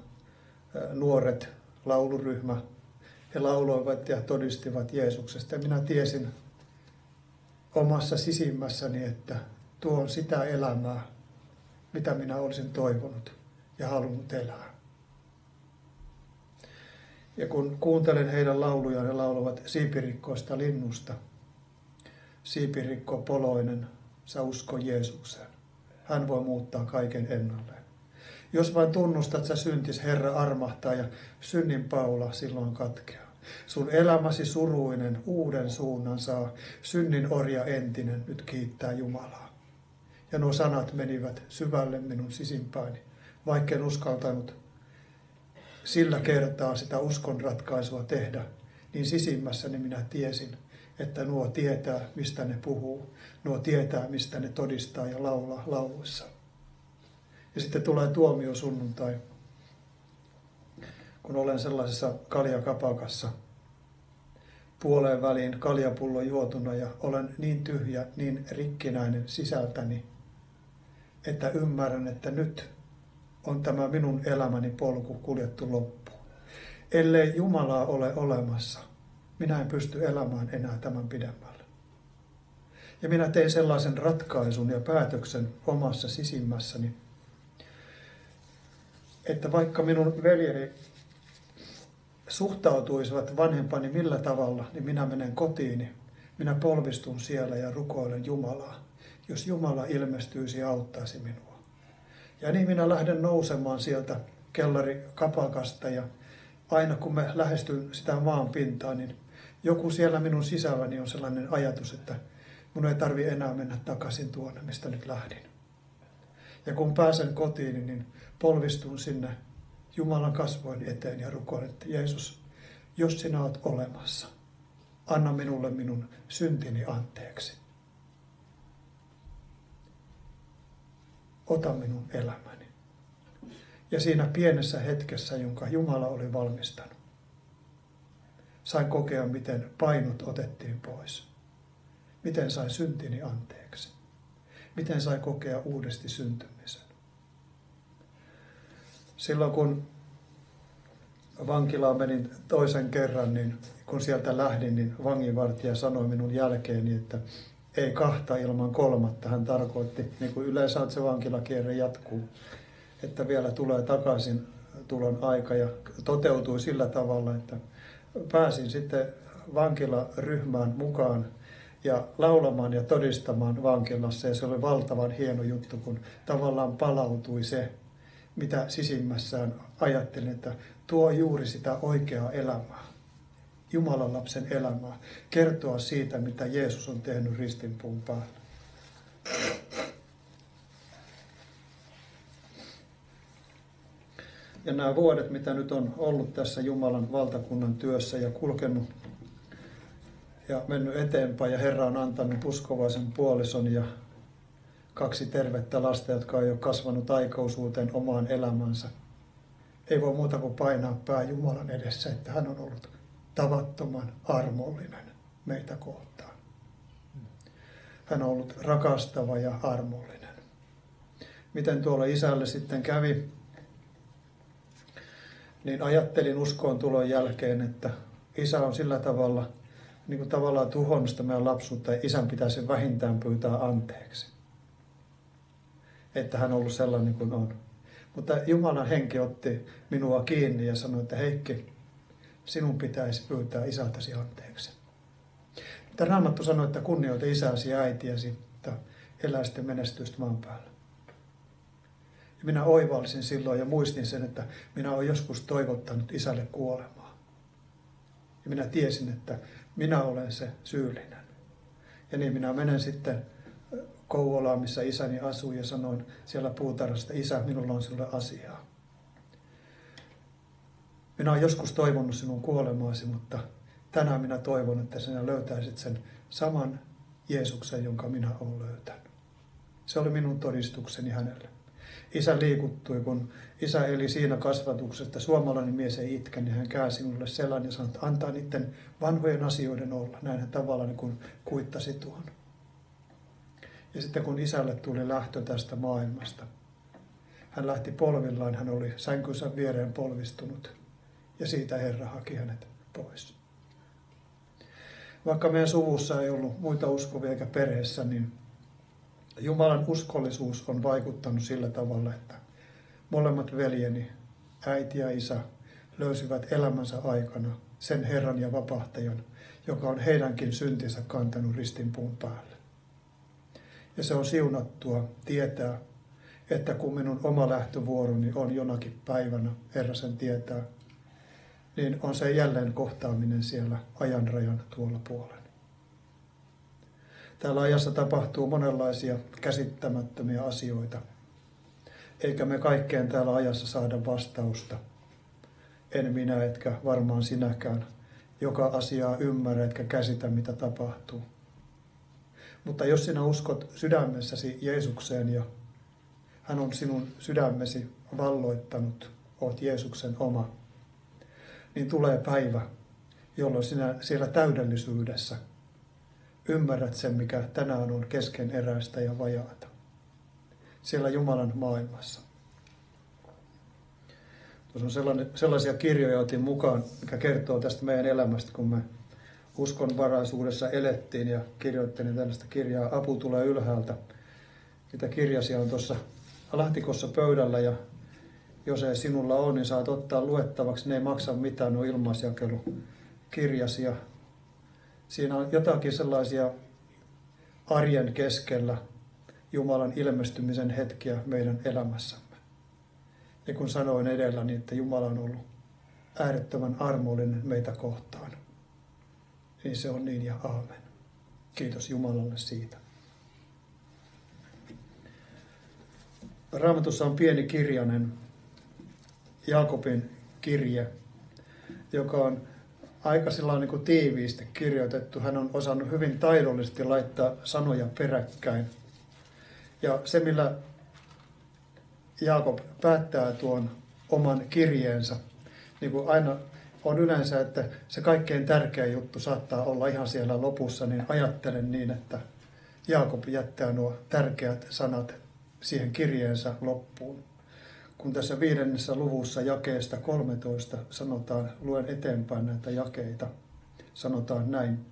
[SPEAKER 2] nuoret lauluryhmä. He lauloivat ja todistivat Jeesuksesta. Ja minä tiesin omassa sisimmässäni, että tuo on sitä elämää, mitä minä olisin toivonut ja halunnut elää. Ja kun kuuntelen heidän laulujaan, he laulavat siipirikkoista linnusta. Siipirikko poloinen, sä usko Jeesukseen. Hän voi muuttaa kaiken ennalleen. Jos vain tunnustat sä syntis, Herra armahtaa ja synnin paula silloin katkeaa. Sun elämäsi suruinen uuden suunnan saa, synnin orja entinen nyt kiittää Jumalaa. Ja nuo sanat menivät syvälle minun sisimpääni, vaikka en uskaltanut sillä kertaa sitä uskon ratkaisua tehdä, niin sisimmässäni minä tiesin, että nuo tietää, mistä ne puhuu, nuo tietää, mistä ne todistaa ja laulaa lauluissa. Ja sitten tulee tuomio sunnuntai, kun olen sellaisessa kaljakapakassa puoleen väliin kaljapullo juotuna ja olen niin tyhjä, niin rikkinäinen sisältäni, että ymmärrän, että nyt on tämä minun elämäni polku kuljettu loppuun. Ellei Jumalaa ole olemassa, minä en pysty elämään enää tämän pidemmälle. Ja minä tein sellaisen ratkaisun ja päätöksen omassa sisimmässäni, että vaikka minun veljeni suhtautuisivat vanhempani millä tavalla, niin minä menen kotiini. Minä polvistun siellä ja rukoilen Jumalaa, jos Jumala ilmestyisi ja auttaisi minua. Ja niin minä lähden nousemaan sieltä kellarikapakasta ja aina kun mä lähestyn sitä maan pintaa, niin joku siellä minun sisälläni on sellainen ajatus, että minun ei tarvitse enää mennä takaisin tuonne, mistä nyt lähdin. Ja kun pääsen kotiin, niin polvistun sinne Jumalan kasvojen eteen ja rukoilen, että Jeesus, jos sinä olet olemassa, anna minulle minun syntini anteeksi. Ota minun elämäni. Ja siinä pienessä hetkessä, jonka Jumala oli valmistanut, sain kokea, miten painot otettiin pois. Miten sain syntini anteeksi. Miten sain kokea uudesti syntymisen. Silloin kun vankilaan menin toisen kerran, niin kun sieltä lähdin, niin vanginvartija sanoi minun jälkeeni, että ei kahta ilman kolmatta. Hän tarkoitti, niin kuin yleensä se vankilakierre jatkuu, että vielä tulee takaisin tulon aika ja toteutui sillä tavalla, että pääsin sitten vankilaryhmään mukaan ja laulamaan ja todistamaan vankilassa. Ja se oli valtavan hieno juttu, kun tavallaan palautui se, mitä sisimmässään ajattelin, että tuo juuri sitä oikeaa elämää, Jumalan lapsen elämää, kertoa siitä, mitä Jeesus on tehnyt ristinpuun päällä. Ja nämä vuodet, mitä nyt on ollut tässä Jumalan valtakunnan työssä ja kulkenut ja mennyt eteenpäin ja Herra on antanut uskovaisen puolison ja 2 tervettä lasta, jotka on jo kasvanut aikuisuuteen omaan elämänsä. Ei voi muuta kuin painaa pää Jumalan edessä, että hän on ollut tavattoman armollinen meitä kohtaan. Hän on ollut rakastava ja armollinen. Miten tuolla isälle sitten kävi, niin ajattelin uskoon tulon jälkeen, että isä on sillä tavalla, niin kuin tavallaan tuhonnut sitä meidän lapsuutta, ja isän pitäisi vähintään pyytää anteeksi. Että hän on ollut sellainen kuin on. Mutta Jumalan henki otti minua kiinni ja sanoi, että Heikki, sinun pitäisi pyytää isältäsi anteeksi. Mutta Raamattu sanoi, että kunnioita isäsi ja äitiäsi, että elää sitten menestystä maan päällä. Ja minä oivalsin silloin ja muistin sen, että minä olen joskus toivottanut isälle kuolemaa. Ja minä tiesin, että minä olen se syyllinen. Ja niin minä menen sitten Kouvolaan, missä isäni asuu, ja sanoin siellä puutarhasta, isä, minulla on sinulle asiaa. Minä olen joskus toivonut sinun kuolemaasi, mutta tänään minä toivon, että sinä löytäisit sen saman Jeesuksen, jonka minä olen löytänyt. Se oli minun todistukseni hänelle. Isä liikuttui, kun isä eli siinä kasvatuksessa, että suomalainen mies ei itke, niin hän käänsi minulle selän ja sanoi, että antaa niiden vanhojen asioiden olla. Näin tavallaan kun kuittasi tuon. Ja sitten kun isälle tuli lähtö tästä maailmasta, hän lähti polvillaan, hän oli sänkynsä viereen polvistunut ja siitä Herra haki hänet pois. Vaikka meidän suvussa ei ollut muita uskovia eikä perheessä, niin Jumalan uskollisuus on vaikuttanut sillä tavalla, että molemmat veljeni, äiti ja isä, löysivät elämänsä aikana sen Herran ja vapahtajan, joka on heidänkin syntinsä kantanut ristinpuun päälle. Ja se on siunattua tietää, että kun minun oma lähtövuoroni on jonakin päivänä, Herra sen tietää, niin on se jälleen kohtaaminen siellä ajanrajan tuolla puolella. Täällä ajassa tapahtuu monenlaisia käsittämättömiä asioita, eikä me kaikkeen täällä ajassa saada vastausta. En minä, etkä varmaan sinäkään, joka asiaa ymmärrä, etkä käsitä, mitä tapahtuu. Mutta jos sinä uskot sydämessäsi Jeesukseen ja hän on sinun sydämesi valloittanut, oot Jeesuksen oma, niin tulee päivä, jolloin sinä siellä täydellisyydessä ymmärrät sen, mikä tänään on keskeneräistä ja vajaata. Siellä Jumalan maailmassa. Tuossa on sellaisia kirjoja otin mukaan, mikä kertoo tästä meidän elämästä, kun me uskonvaraisuudessa elettiin ja kirjoittelin tällaista kirjaa Apu tulee ylhäältä. Sitä kirjasia on tuossa lahtikossa pöydällä ja jos ei sinulla ole, niin saat ottaa luettavaksi. Ne ei maksa mitään, ne on ilmaisjakelukirjasia. Siinä on jotakin sellaisia arjen keskellä Jumalan ilmestymisen hetkiä meidän elämässämme. Ja kun sanoin edellä, niin että Jumala on ollut äärettömän armollinen meitä kohtaan, niin se on niin ja aamen. Kiitos Jumalalle siitä. Raamatussa on pieni kirjanen, Jaakobin kirje, joka on aika niin kuin tiiviisti kirjoitettu. Hän on osannut hyvin taidollisesti laittaa sanoja peräkkäin. Ja se, millä Jaakob päättää tuon oman kirjeensä, niin kuin aina on yleensä, että se kaikkein tärkein juttu saattaa olla ihan siellä lopussa, niin ajattelen niin, että Jaakob jättää nuo tärkeät sanat siihen kirjeensä loppuun. Kun tässä 5. luvussa jakeesta 13 sanotaan, luen eteenpäin näitä jakeita, sanotaan näin.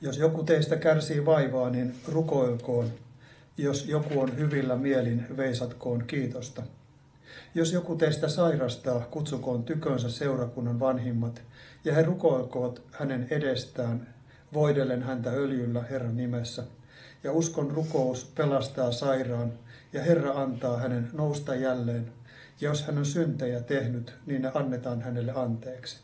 [SPEAKER 2] Jos joku teistä kärsii vaivaa, niin rukoilkoon. Jos joku on hyvillä mielin, veisatkoon kiitosta. Jos joku teistä sairastaa, kutsukoon tykönsä seurakunnan vanhimmat, ja he rukoilkoot hänen edestään, voidellen häntä öljyllä Herran nimessä. Ja uskon rukous pelastaa sairaan, ja Herra antaa hänen nousta jälleen. Ja jos hän on syntejä tehnyt, niin ne annetaan hänelle anteeksi.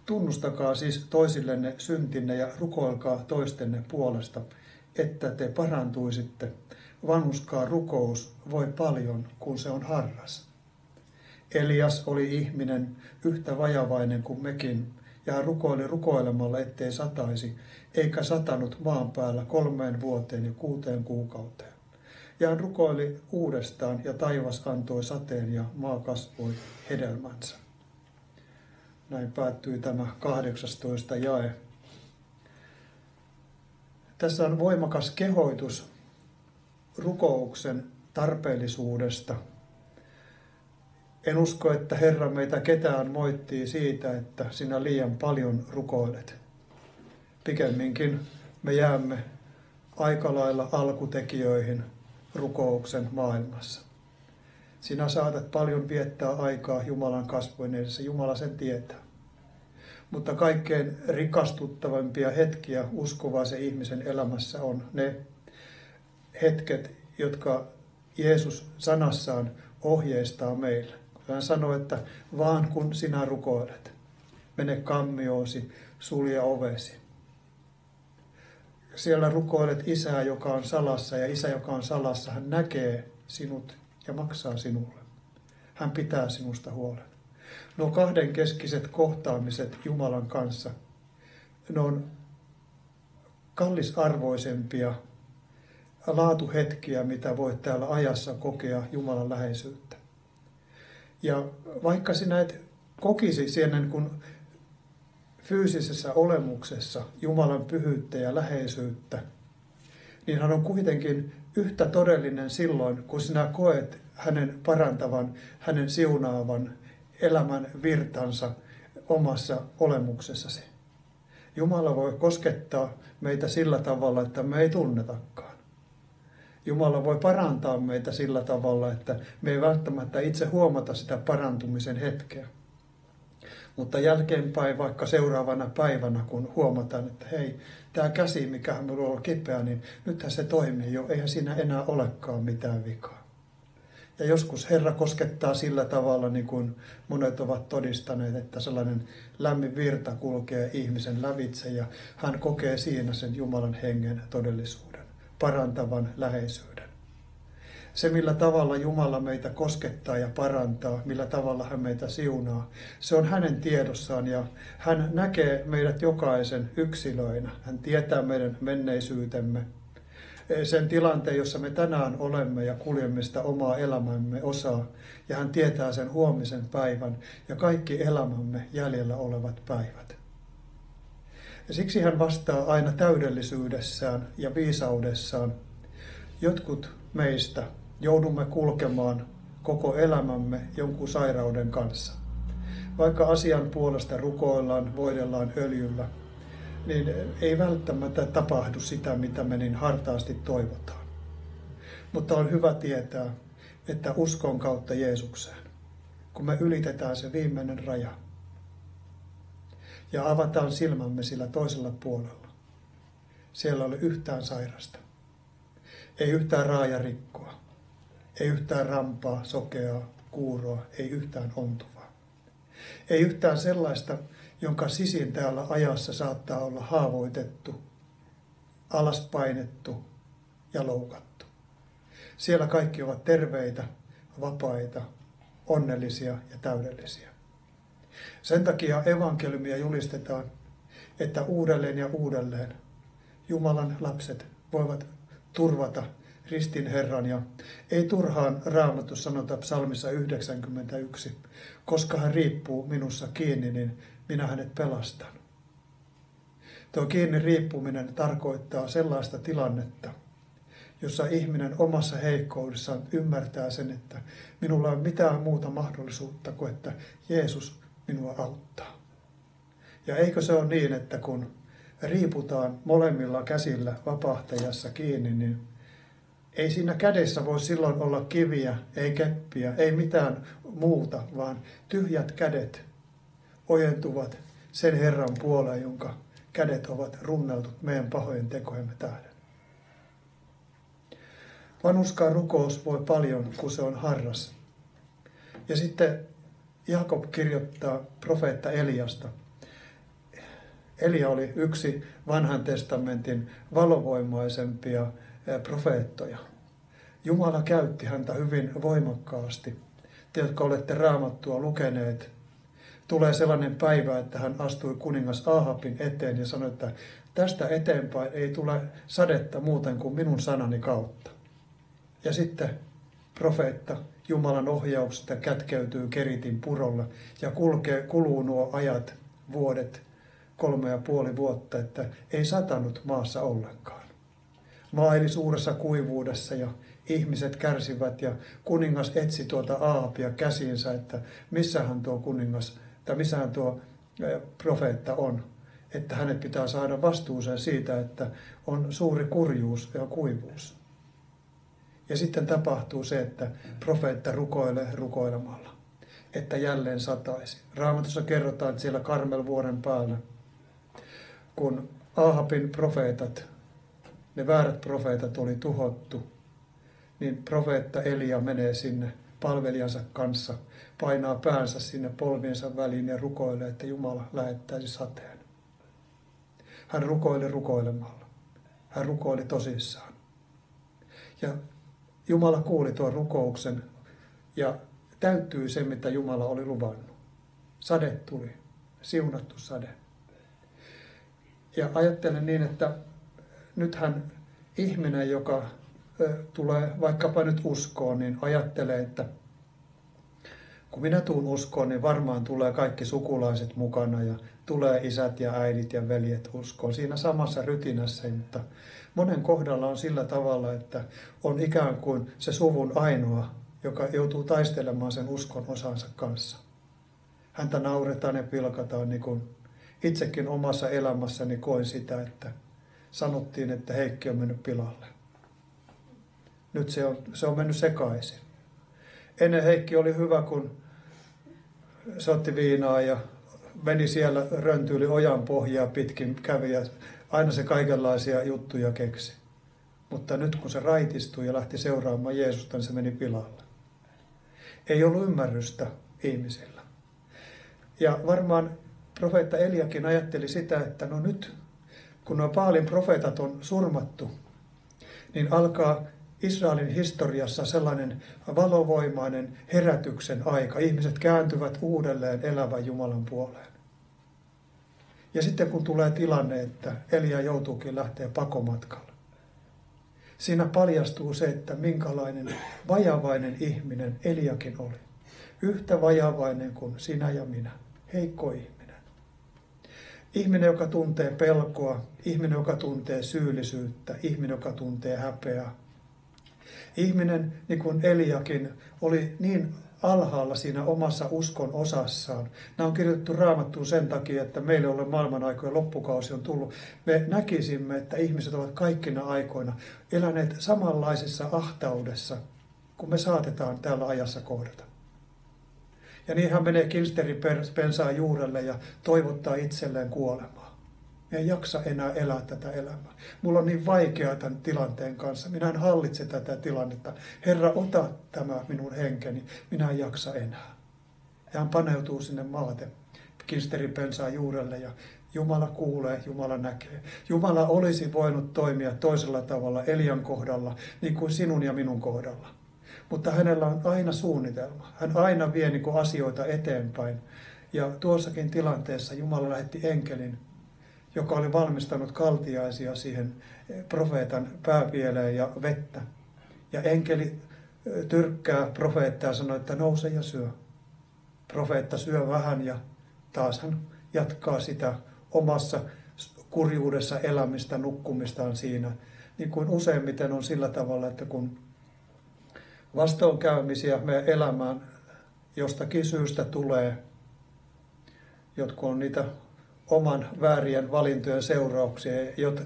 [SPEAKER 2] Tunnustakaa siis toisillenne syntinne ja rukoilkaa toistenne puolesta, että te parantuisitte. Vanhuskaa rukous voi paljon, kun se on harras. Elias oli ihminen yhtä vajavainen kuin mekin, ja hän rukoili rukoilemalla, ettei sataisi, eikä satanut maan päällä 3 vuoteen ja 6 kuukauteen. Ja hän rukoili uudestaan, ja taivas antoi sateen, ja maa kasvoi hedelmänsä. Näin päättyy tämä 18 jae. Tässä on voimakas kehoitus rukouksen tarpeellisuudesta. En usko, että Herra meitä ketään moittii siitä, että sinä liian paljon rukoilet. Pikemminkin me jäämme aika lailla alkutekijöihin rukouksen maailmassa. Sinä saatat paljon viettää aikaa Jumalan kasvojen edessä, Jumala sen tietää. Mutta kaikkein rikastuttavimpia hetkiä uskovaisen ihmisen elämässä on ne hetket, jotka Jeesus sanassaan ohjeistaa meille. Hän sanoi, että vaan kun sinä rukoilet, mene kammioosi, sulje ovesi. Siellä rukoilet Isää, joka on salassa, ja Isä, joka on salassa, hän näkee sinut ja maksaa sinulle. Hän pitää sinusta huolen. Nuo kahdenkeskiset kohtaamiset Jumalan kanssa, ne on kallisarvoisempia laatuhetkiä, mitä voit täällä ajassa kokea Jumalan läheisyyttä. Ja vaikka sinä et kokisi siellä niin kuin fyysisessä olemuksessa Jumalan pyhyyttä ja läheisyyttä, niin hän on kuitenkin yhtä todellinen silloin, kun sinä koet hänen parantavan, hänen siunaavan elämän virtansa omassa olemuksessasi. Jumala voi koskettaa meitä sillä tavalla, että me ei tunnetakaan. Jumala voi parantaa meitä sillä tavalla, että me ei välttämättä itse huomata sitä parantumisen hetkeä. Mutta jälkeenpäin, vaikka seuraavana päivänä, kun huomataan, että hei, tämä käsi, mikä minulla on kipeä, niin nythän se toimii jo, eihän siinä enää olekaan mitään vikaa. Ja joskus Herra koskettaa sillä tavalla, niin kuin monet ovat todistaneet, että sellainen lämmin virta kulkee ihmisen lävitse ja hän kokee siinä sen Jumalan hengen todellisuuden, parantavan läheisyyden. Se, millä tavalla Jumala meitä koskettaa ja parantaa, millä tavalla hän meitä siunaa, se on hänen tiedossaan ja hän näkee meidät jokaisen yksilöinä. Hän tietää meidän menneisyytemme. sen tilanteen, jossa me tänään olemme ja kuljemme sitä omaa elämämme osaa. Ja hän tietää sen huomisen päivän ja kaikki elämämme jäljellä olevat päivät. Ja siksi hän vastaa aina täydellisyydessään ja viisaudessaan. Jotkut meistä joudumme kulkemaan koko elämämme jonkun sairauden kanssa. Vaikka asian puolesta rukoillaan, voidellaan öljyllä, niin ei välttämättä tapahdu sitä, mitä me niin hartaasti toivotaan. Mutta on hyvä tietää, että uskon kautta Jeesukseen, kun me ylitetään se viimeinen raja ja avataan silmämme sillä toisella puolella, siellä ei ole yhtään sairasta, ei yhtään raajarikkoa, ei yhtään rampaa, sokeaa, kuuroa, ei yhtään ontuvaa. Ei yhtään sellaista, jonka sisin täällä ajassa saattaa olla haavoitettu, alaspainettu ja loukattu. Siellä kaikki ovat terveitä, vapaita, onnellisia ja täydellisiä. Sen takia evankeliumia julistetaan, että uudelleen ja uudelleen Jumalan lapset voivat turvata ristin Herran. Ja ei turhaan Raamatussa sanota psalmissa 91, koska hän riippuu minussa kiinni, niin minä hänet pelastan. Tuo kiinni riippuminen tarkoittaa sellaista tilannetta, jossa ihminen omassa heikkoudessaan ymmärtää sen, että minulla ei ole mitään muuta mahdollisuutta kuin että Jeesus minua auttaa. Ja eikö se ole niin, että kun riiputaan molemmilla käsillä vapahtajassa kiinni, niin ei siinä kädessä voi silloin olla kiviä, ei keppiä, ei mitään muuta, vaan tyhjät kädet ojentuvat sen Herran puoleen, jonka kädet ovat runneltut meidän pahojen tekojemme tähden. Vanhurskaan rukous voi paljon, kun se on harras. Ja sitten Jaakob kirjoittaa profeetta Eliasta. Elia oli yksi vanhan testamentin valovoimaisempia profeettoja. Jumala käytti häntä hyvin voimakkaasti. Te, jotka olette Raamattua lukeneet, tulee sellainen päivä, että hän astui kuningas Ahabin eteen ja sanoi, että tästä eteenpäin ei tule sadetta muuten kuin minun sanani kautta. Ja sitten profeetta Jumalan ohjauksesta kätkeytyy Keritin purolle ja kuluu nuo ajat, vuodet, 3,5 vuotta, että ei satanut maassa ollenkaan. Maa eli suuressa kuivuudessa ja ihmiset kärsivät ja kuningas etsi tuota Ahabia käsiinsä, että missähän tuo kuningas tai missähän tuo profeetta on, että hänet pitää saada vastuuseen siitä, että on suuri kurjuus ja kuivuus. Ja sitten tapahtuu se, että profeetta rukoilee rukoilemalla, että jälleen sataisi. Raamatussa kerrotaan, että siellä Karmelvuoren päällä, kun Ahabin profeetat, ne väärät profeetat oli tuhottu, niin profeetta Elia menee sinne palvelijansa kanssa, painaa päänsä sinne polviensa väliin ja rukoilee, että Jumala lähettäisi sateen. Hän rukoili rukoilemalla. Hän rukoili tosissaan. Ja Jumala kuuli tuon rukouksen ja täyttyi se, mitä Jumala oli luvannut. Sade tuli, siunattu sade. Ja ajattelen niin, että nythän ihminen, joka tulee vaikkapa nyt uskoon, niin ajattelee, että kun minä tuun uskoon, niin varmaan tulee kaikki sukulaiset mukana ja tulee isät ja äidit ja veljet uskoon siinä samassa rytinässä, mutta monen kohdalla on sillä tavalla, että on ikään kuin se suvun ainoa, joka joutuu taistelemaan sen uskon osansa kanssa. Häntä nauretaan ja pilkataan, niin kuin itsekin omassa elämässäni koin sitä, että sanottiin, että Heikki on mennyt pilalle. Nyt se on mennyt sekaisin. Ennen Heikki oli hyvä, kun se otti viinaa ja meni siellä röntyyli ojan pohjaa pitkin, kävi ja aina se kaikenlaisia juttuja keksi. Mutta nyt kun se raitistui ja lähti seuraamaan Jeesusta, niin se meni pilalle. Ei ollut ymmärrystä ihmisillä. Ja varmaan profeetta Eliakin ajatteli sitä, että no nyt kun nuo Baalin profeetat on surmattu, niin alkaa Israelin historiassa sellainen valovoimainen herätyksen aika. Ihmiset kääntyvät uudelleen elävän Jumalan puoleen. Ja sitten kun tulee tilanne, että Elia joutuukin lähteä pakomatkalle, Siinä paljastuu se, että minkälainen vajavainen ihminen Eliakin oli. Yhtä vajavainen kuin sinä ja minä. Heikko ihminen. Ihminen, joka tuntee pelkoa, ihminen, joka tuntee syyllisyyttä, ihminen, joka tuntee häpeää. Ihminen, niin kuin Eliakin, oli niin alhaalla siinä omassa uskon osassaan. Nämä on kirjoitettu Raamattuun sen takia, että meille ole maailman aikojen loppukausi on tullut. Me näkisimme, että ihmiset ovat kaikkina aikoina eläneet samanlaisessa ahtaudessa, kun me saatetaan täällä ajassa kohdata. Ja niin hän menee kilsteripensaan juurelle ja toivottaa itselleen kuolemaa. En jaksa enää elää tätä elämää. Mulla on niin vaikeaa tämän tilanteen kanssa. Minä en hallitse tätä tilannetta. Herra, ota tämä minun henkeni. Minä en jaksa enää. Ja hän paneutuu sinne maate kilsteripensaan juurelle ja Jumala kuulee, Jumala näkee. Jumala olisi voinut toimia toisella tavalla Elian kohdalla, niin kuin sinun ja minun kohdalla. Mutta hänellä on aina suunnitelma. Hän aina vie asioita eteenpäin. Ja tuossakin tilanteessa Jumala lähetti enkelin, joka oli valmistanut kaltiaisia siihen profeetan pääpieleen ja vettä. Ja enkeli tyrkkää profeettaa ja sanoo, että nouse ja syö. Profeetta syö vähän ja taas hän jatkaa sitä omassa kurjuudessa elämistä, nukkumistaan siinä. Niin kuin useimmiten on sillä tavalla, että kun vastoinkäymisiä me elämään jostakin syystä tulee, jotkut on niitä oman väärien valintojen seurauksia,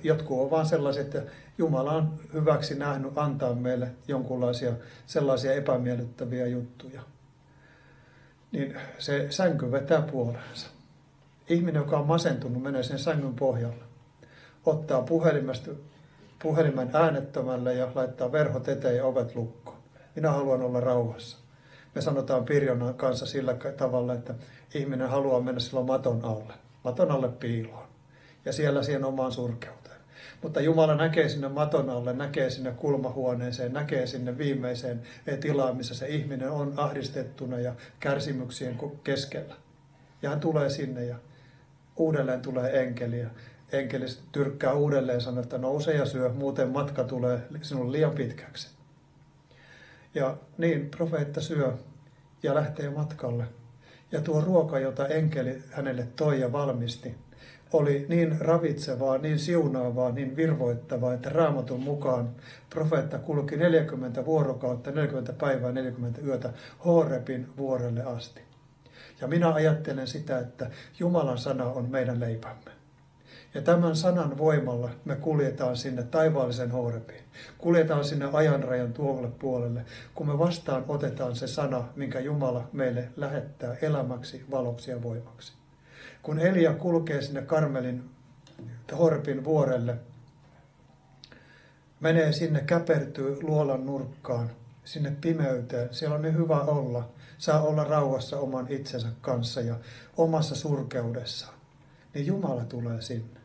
[SPEAKER 2] jotkut on vaan sellaiset, että Jumala on hyväksi nähnyt antaa meille jonkunlaisia sellaisia epämiellyttäviä juttuja. Niin se sänky vetää puoleensa. Ihminen, joka on masentunut, menee sen sängyn pohjalle, ottaa puhelimen äänettömälle ja laittaa verhot eteen ja ovet lukkoon. Minä haluan olla rauhassa. Me sanotaan Pirjonan kanssa sillä tavalla, että ihminen haluaa mennä silloin maton alle piiloon ja siellä siihen omaan surkeuteen. Mutta Jumala näkee sinne maton alle, näkee sinne kulmahuoneeseen, näkee sinne viimeiseen tilaan, missä se ihminen on ahdistettuna ja kärsimyksien keskellä. Ja hän tulee sinne ja uudelleen tulee enkeli. Enkeli tyrkkää uudelleen ja sanoo, että nouse ja syö, muuten matka tulee sinulle liian pitkäksi. Ja niin profeetta syö ja lähtee matkalle. Ja tuo ruoka, jota enkeli hänelle toi ja valmisti, oli niin ravitsevaa, niin siunaavaa, niin virvoittavaa, että Raamatun mukaan profeetta kulki 40 vuorokautta, 40 päivää, 40 yötä Horebin vuorelle asti. Ja minä ajattelen sitä, että Jumalan sana on meidän leipämme. Ja tämän sanan voimalla me kuljetaan sinne taivaallisen Horebiin. Kuljetaan sinne ajanrajan tuolle puolelle, kun me vastaan otetaan se sana, minkä Jumala meille lähettää elämäksi, valoksi ja voimaksi. Kun Elia kulkee sinne Karmelin Horebin vuorelle, menee sinne, käpertyy luolan nurkkaan, sinne pimeyteen. Siellä on niin hyvä olla. Saa olla rauhassa oman itsensä kanssa ja omassa surkeudessaan. Niin Jumala tulee sinne.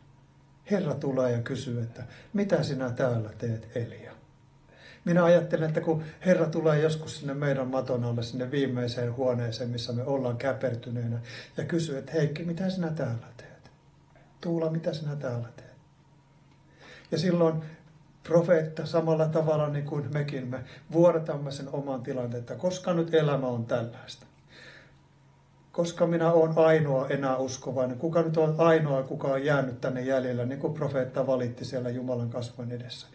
[SPEAKER 2] Herra tulee ja kysyy, että mitä sinä täällä teet, Elia? Minä ajattelen, että kun Herra tulee joskus sinne meidän maton alle, sinne viimeiseen huoneeseen, missä me ollaan käpertyneenä, ja kysyy, että Heikki, mitä sinä täällä teet? Tuula, mitä sinä täällä teet? Ja silloin profeetta samalla tavalla niin kuin mekin, me vuodatamme sen oman tilanteen, että koska nyt elämä on tällaista. Koska minä olen ainoa enää uskovainen, kuka nyt on ainoa, kuka on jäänyt tänne jäljellä, niin kuin profeetta valitti siellä Jumalan kasvon edessä.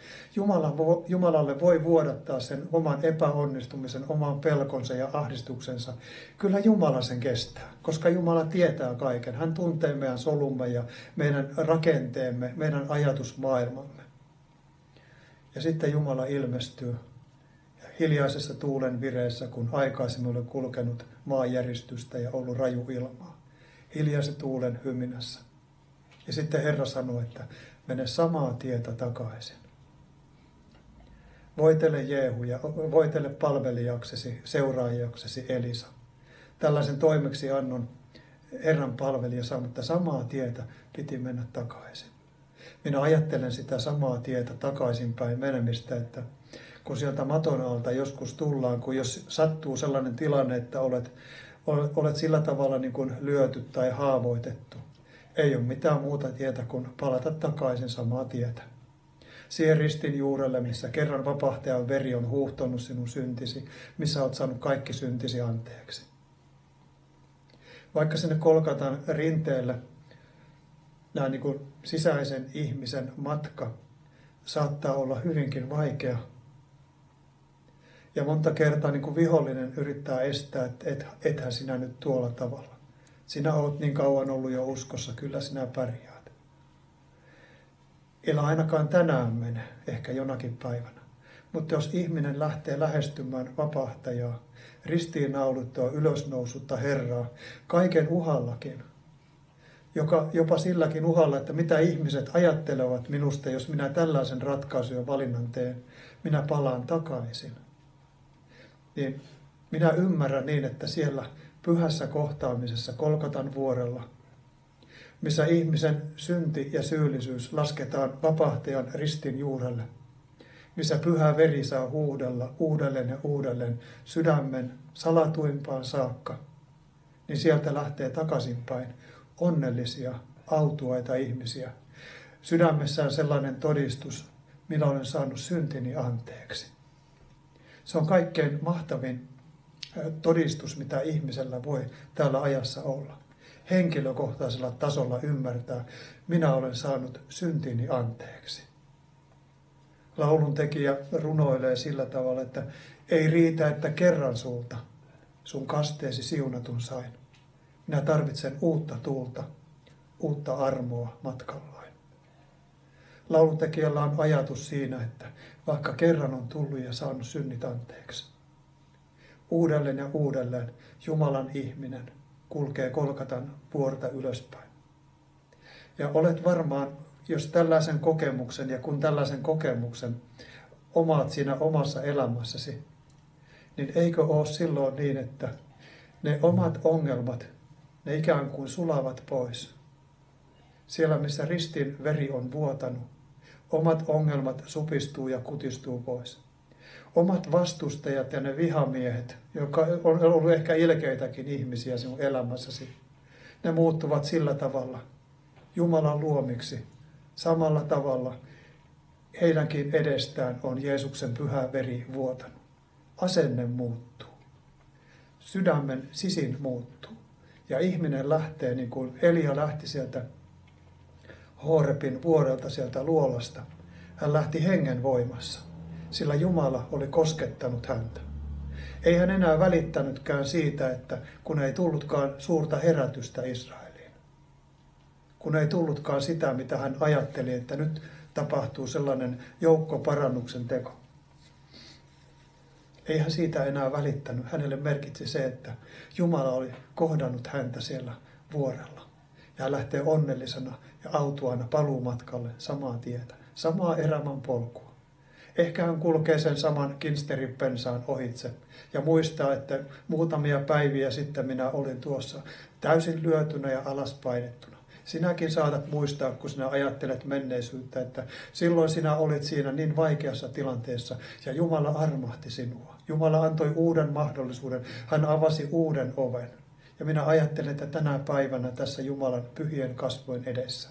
[SPEAKER 2] Jumalalle voi vuodattaa sen oman epäonnistumisen, oman pelkonsa ja ahdistuksensa. Kyllä Jumala sen kestää, koska Jumala tietää kaiken. Hän tuntee meidän solumme ja meidän rakenteemme, meidän ajatusmaailmamme. Ja sitten Jumala ilmestyy hiljaisessa tuulen vireessä, kun aikaisemmin oli kulkenut maanjäristystä ja ollut raju ilmaa. Hiljaisen tuulen hyminässä. Ja sitten Herra sanoi, että mene samaa tietä takaisin. Voitele Jeehu ja voitele palvelijaksesi, seuraajaksesi Elisa. Tällaisen toimeksiannon Herran palvelija saa, mutta samaa tietä piti mennä takaisin. Minä ajattelen sitä samaa tietä takaisinpäin menemistä, että kun sieltä maton alta joskus tullaan, kun jos sattuu sellainen tilanne, että olet sillä tavalla niin kuin lyöty tai haavoitettu, ei ole mitään muuta tietä kuin palata takaisin samaa tietä. siihen ristin juurelle, missä kerran vapahtajan veri on huuhtonut sinun syntisi, missä olet saanut kaikki syntisi anteeksi. Vaikka sinne Golgatan rinteelle nämä niin kuin sisäisen ihmisen matka saattaa olla hyvinkin vaikea. Ja monta kertaa niin kuin vihollinen yrittää estää, että ethän sinä nyt tuolla tavalla. Sinä olet niin kauan ollut jo uskossa, kyllä sinä pärjäät. Elä ainakaan tänään mene, ehkä jonakin päivänä. Mutta jos ihminen lähtee lähestymään vapahtajaa, ristiinnaulittua ylösnousutta Herraa, kaiken uhallakin, jopa silläkin uhalla, että mitä ihmiset ajattelevat minusta, jos minä tällaisen ratkaisun ja valinnan teen, minä palaan takaisin. Niin minä ymmärrän niin, että siellä pyhässä kohtaamisessa Golgatan vuorella, missä ihmisen synti ja syyllisyys lasketaan vapahtajan ristin juurelle, missä pyhä veri saa huudella uudelleen ja uudelleen sydämen salatuimpaan saakka, niin sieltä lähtee takaisinpäin onnellisia, autuaita ihmisiä. Sydämessään sellainen todistus, minä olen saanut syntini anteeksi. Se on kaikkein mahtavin todistus, mitä ihmisellä voi täällä ajassa olla. Henkilökohtaisella tasolla ymmärtää, minä olen saanut syntini anteeksi. Laulun tekijä runoilee sillä tavalla, että ei riitä, että kerran sulta sun kasteesi siunatun sain. Minä tarvitsen uutta tuulta, uutta armoa matkallain. Lauluntekijällä on ajatus siinä, että vaikka kerran on tullut ja saanut synnit anteeksi, uudelleen ja uudelleen Jumalan ihminen kulkee Golgatan vuorta ylöspäin. Ja olet varmaan, jos tällaisen kokemuksen ja kun tällaisen kokemuksen omaat siinä omassa elämässäsi, niin eikö ole silloin niin, että ne omat ongelmat, ne ikään kuin sulavat pois. Siellä, missä ristin veri on vuotanut, omat ongelmat supistuu ja kutistuu pois. Omat vastustajat ja ne vihamiehet, jotka on ollut ehkä ilkeitäkin ihmisiä sinun elämässäsi, ne muuttuvat sillä tavalla Jumalan luomiksi. Samalla tavalla heidänkin edestään on Jeesuksen pyhä veri vuotanut. Asenne muuttuu. Sydämen sisin muuttuu. Ja ihminen lähtee, niin kuin Elia lähti sieltä Horebin vuorelta, sieltä luolasta. Hän lähti hengen voimassa, sillä Jumala oli koskettanut häntä. Ei hän enää välittänytkään siitä, että kun ei tullutkaan suurta herätystä Israeliin. Kun ei tullutkaan sitä, mitä hän ajatteli, että nyt tapahtuu sellainen joukkoparannuksen teko. Ei hän siitä enää välittänyt. Hänelle merkitsi se, että Jumala oli kohdannut häntä siellä vuorella. Ja hän lähtee onnellisena ja autuaana paluumatkalle samaa tietä, samaa elämän polkua. Ehkä hän kulkee sen saman kinsterin pensaan ohitse ja muistaa, että muutamia päiviä sitten minä olin tuossa täysin lyötynä ja alaspainettuna. Sinäkin saatat muistaa, kun sinä ajattelet menneisyyttä, että silloin sinä olit siinä niin vaikeassa tilanteessa ja Jumala armahti sinua. Jumala antoi uuden mahdollisuuden, hän avasi uuden oven. Ja minä ajattelen, että tänä päivänä tässä Jumalan pyhien kasvojen edessä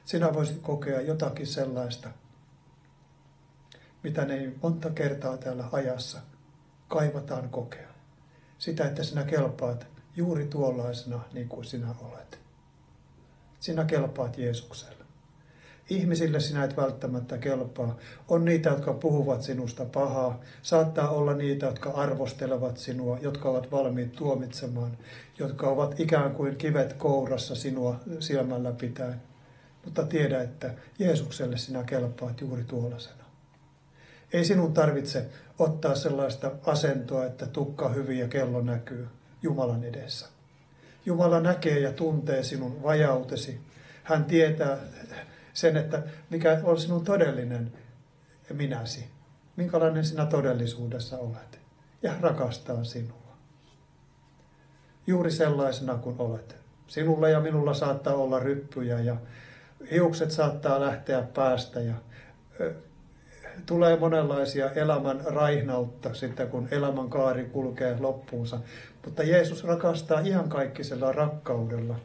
[SPEAKER 2] sinä voisit kokea jotakin sellaista, mitä ne monta kertaa täällä ajassa kaivataan kokea. Sitä, että sinä kelpaat juuri tuollaisena niin kuin sinä olet. Sinä kelpaat Jeesukselle. Ihmisille sinä et välttämättä kelpaa. On niitä, jotka puhuvat sinusta pahaa. Saattaa olla niitä, jotka arvostelevat sinua, jotka ovat valmiit tuomitsemaan, jotka ovat ikään kuin kivet kourassa sinua silmällä pitäen. Mutta tiedä, että Jeesukselle sinä kelpaat juuri tuollaisena. Ei sinun tarvitse ottaa sellaista asentoa, että tukka hyvin ja kello näkyy Jumalan edessä. Jumala näkee ja tuntee sinun vajautesi. Hän tietää sen, että mikä on sinun todellinen minäsi. Minkälainen sinä todellisuudessa olet. Ja rakastaa sinua. Juuri sellaisena kuin olet. Sinulla ja minulla saattaa olla ryppyjä ja hiukset saattaa lähteä päästä ja tulee monenlaisia elämän raihnautta sitten, kun elämän kaari kulkee loppuunsa. Mutta Jeesus rakastaa iankaikkisella rakkaudella.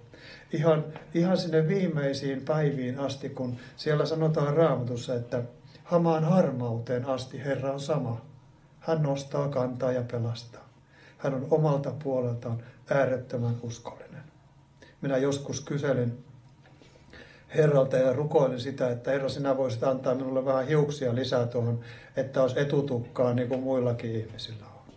[SPEAKER 2] Ihan sinne viimeisiin päiviin asti, kun siellä sanotaan Raamatussa, että Hamaan harmauteen asti Herra on sama. Hän nostaa, kantaa ja pelastaa. Hän on omalta puoleltaan äärettömän uskollinen. Minä joskus kyselin Herralta ja rukoilin sitä, että Herra, sinä voisit antaa minulle vähän hiuksia lisää tuohon, että olisi etutukkaa niin kuin muillakin ihmisillä on.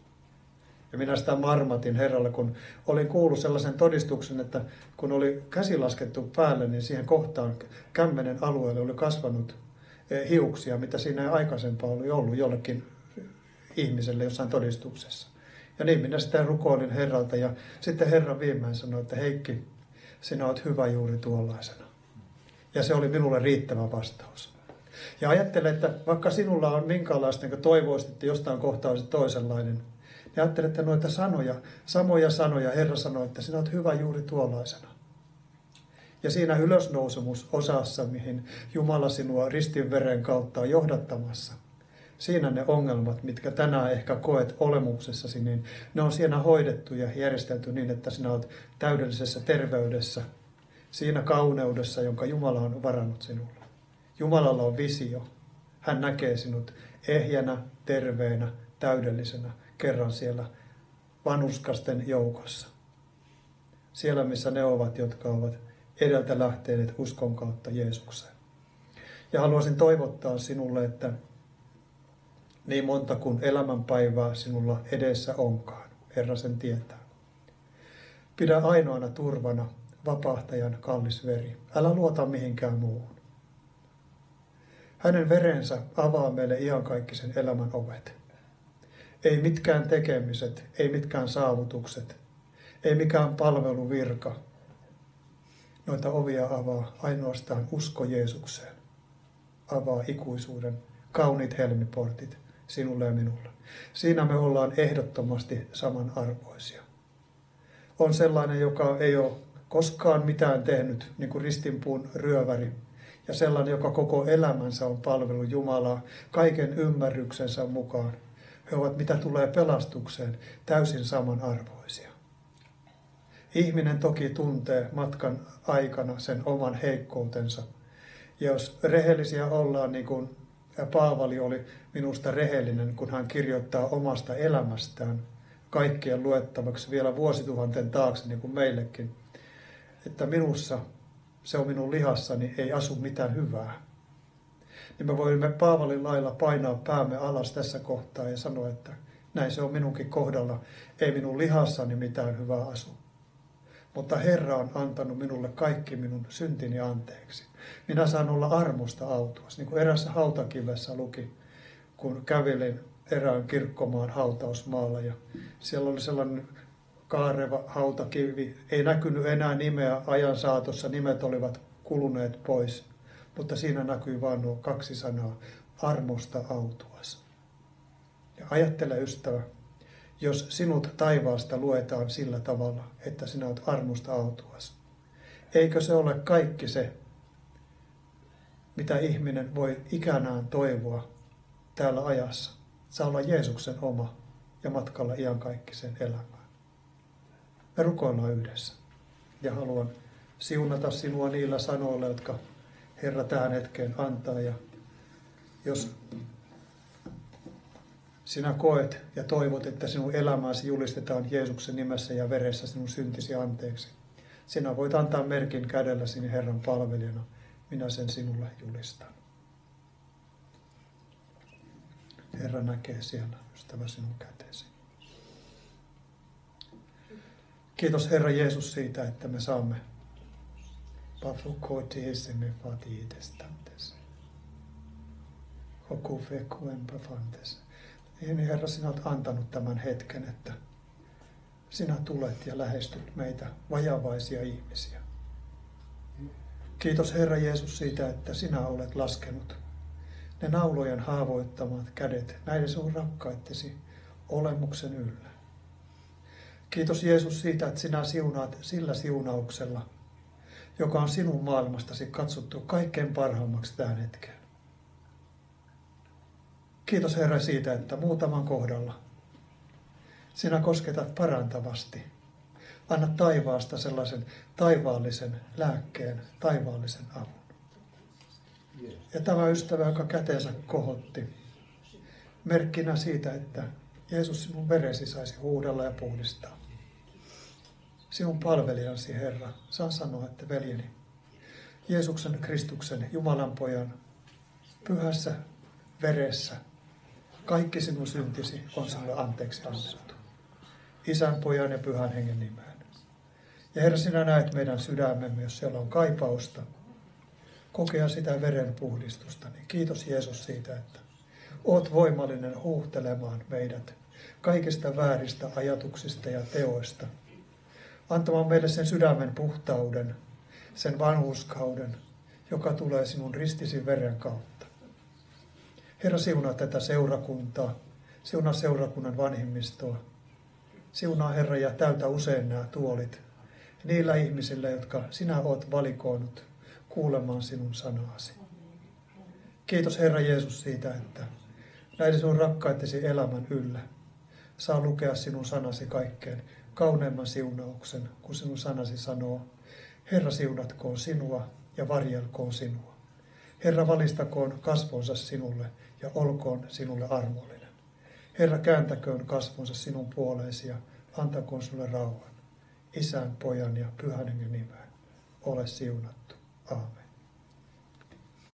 [SPEAKER 2] Ja minä sitä marmatin Herralle, kun olin kuullut sellaisen todistuksen, että kun oli käsi laskettu päälle, niin siihen kohtaan kämmenen alueelle oli kasvanut hiuksia, mitä siinä ei aikaisempaa oli ollut jollekin ihmiselle jossain todistuksessa. Ja niin minä sitä rukoilin Herralta ja sitten Herra viimein sanoi, että Heikki, sinä olet hyvä juuri tuollaisena. Ja se oli minulle riittävä vastaus. Ja ajattelen, että vaikka sinulla on minkäänlaista, niin toivoisit, että jostain kohtaa olisi toisenlainen, niin ajattelen, että noita samoja sanoja Herra sanoi, että sinä olet hyvä juuri tuollaisena. Ja siinä ylösnousemusosassa, mihin Jumala sinua ristin veren kautta on johdattamassa, siinä ne ongelmat, mitkä tänään ehkä koet olemuksessasi, niin ne on siinä hoidettu ja järjestelty niin, että sinä olet täydellisessä terveydessä, siinä kauneudessa, jonka Jumala on varannut sinulle. Jumalalla on visio. Hän näkee sinut ehjänä, terveenä, täydellisenä, kerran siellä vanhurskasten joukossa. Siellä, missä ne ovat, jotka ovat edeltä lähteneet uskon kautta Jeesukseen. Ja haluaisin toivottaa sinulle, että niin monta kuin elämänpäivää sinulla edessä onkaan, Herra sen tietää. Pidä ainoana turvana vapahtajan kallis veri. Älä luota mihinkään muuhun. Hänen verensä avaa meille iankaikkisen elämän ovet. Ei mitkään tekemiset, ei mitkään saavutukset, ei mikään palveluvirka. Noita ovia avaa ainoastaan usko Jeesukseen. Avaa ikuisuuden kauniit helmiportit sinulle ja minulle. Siinä me ollaan ehdottomasti samanarvoisia. On sellainen, joka ei ole koskaan mitään tehnyt, niin kuin ristinpuun ryöväri, ja sellainen, joka koko elämänsä on palvellut Jumalaa kaiken ymmärryksensä mukaan. He ovat, mitä tulee pelastukseen, täysin samanarvoisia. Ihminen toki tuntee matkan aikana sen oman heikkoutensa. Ja jos rehellisiä ollaan, niin kuin Paavali oli minusta rehellinen, kun hän kirjoittaa omasta elämästään kaikkien luettavaksi vielä vuosituhanten taakse, niin kuin meillekin, että minussa, se on minun lihassani, ei asu mitään hyvää. Niin me voimme Paavalin lailla painaa päämme alas tässä kohtaa ja sanoa, että näin se on minunkin kohdalla, ei minun lihassani mitään hyvää asu. Mutta Herra on antanut minulle kaikki minun syntini anteeksi. Minä saan olla armosta autuas, niin kuin erässä hautakivessä luki, kun kävelin erään kirkkomaan hautausmaalla ja siellä oli sellainen kaareva hautakivi. Ei näkynyt enää nimeä ajan saatossa, nimet olivat kuluneet pois, mutta siinä näkyi vain nuo 2 sanaa, armosta autuas. Ja ajattele ystävä, jos sinut taivaasta luetaan sillä tavalla, että sinä olet armosta autuas. Eikö se ole kaikki se, mitä ihminen voi ikänään toivoa täällä ajassa? Saa olla Jeesuksen oma ja matkalla iankaikkiseen elämään. Me rukoillaan yhdessä. Ja haluan siunata sinua niillä sanoilla, jotka Herra tähän hetkeen antaa. Ja jos sinä koet ja toivot, että sinun elämäsi julistetaan Jeesuksen nimessä ja veressä sinun syntisi anteeksi, sinä voit antaa merkin kädelläsi Herran palvelijana. Minä sen sinulle julistan. Herra näkee siellä, ystävä, sinun käteesi. Kiitos Herra Jeesus siitä, että me saamme pafukotiisemme fatiitestantes. Hokufekuempafantes. Niin Herra, sinä olet antanut tämän hetken, että sinä tulet ja lähestyt meitä vajavaisia ihmisiä. Kiitos Herra Jeesus siitä, että sinä olet laskenut ne naulojen haavoittamat kädet näiden sinun rakkaittesi olemuksen yllä. Kiitos Jeesus siitä, että sinä siunaat sillä siunauksella, joka on sinun maailmastasi katsottu kaikkein parhaimmaksi tähän hetkeen. Kiitos Herra siitä, että muutaman kohdalla sinä kosketat parantavasti. Anna taivaasta sellaisen taivaallisen lääkkeen, taivaallisen avun. Ja tämä ystävä, joka käteensä kohotti, merkkinä siitä, että Jeesus sinun veresi saisi huudella ja puhdistaa. Sinun palvelijasi, Herra, saan sanoa, että veljeni, Jeesuksen Kristuksen, Jumalan pojan, pyhässä veressä, kaikki sinun syntisi on sinulle anteeksi annettu. Isän, pojan ja pyhän hengen nimeen. Ja Herra, sinä näet meidän sydämemme, jos siellä on kaipausta, kokea sitä veren puhdistusta. Niin kiitos Jeesus siitä, että oot voimallinen huuhtelemaan meidät kaikista vääristä ajatuksista ja teoista. Antamaan meille sen sydämen puhtauden, sen vanhurskauden, joka tulee sinun ristisi veren kautta. Herra, siunaa tätä seurakuntaa, siunaa seurakunnan vanhimmistoa. Siunaa, Herra, ja täytä usein nämä tuolit niillä ihmisillä, jotka sinä olet valikoinut kuulemaan sinun sanaasi. Kiitos, Herra Jeesus, siitä, että näiden sinun rakkaittesi elämän yllä saa lukea sinun sanasi kaikkein kauneimman siunauksen, kun sinun sanasi sanoo, Herra, siunatkoon sinua ja varjelkoon sinua. Herra, valistakoon kasvonsa sinulle ja olkoon sinulle armollinen. Herra, kääntäköön kasvonsa sinun puoleesi ja antakoon sinulle rauhan. Isän, pojan ja pyhän hengen nimeen. Ole siunattu. Aamen.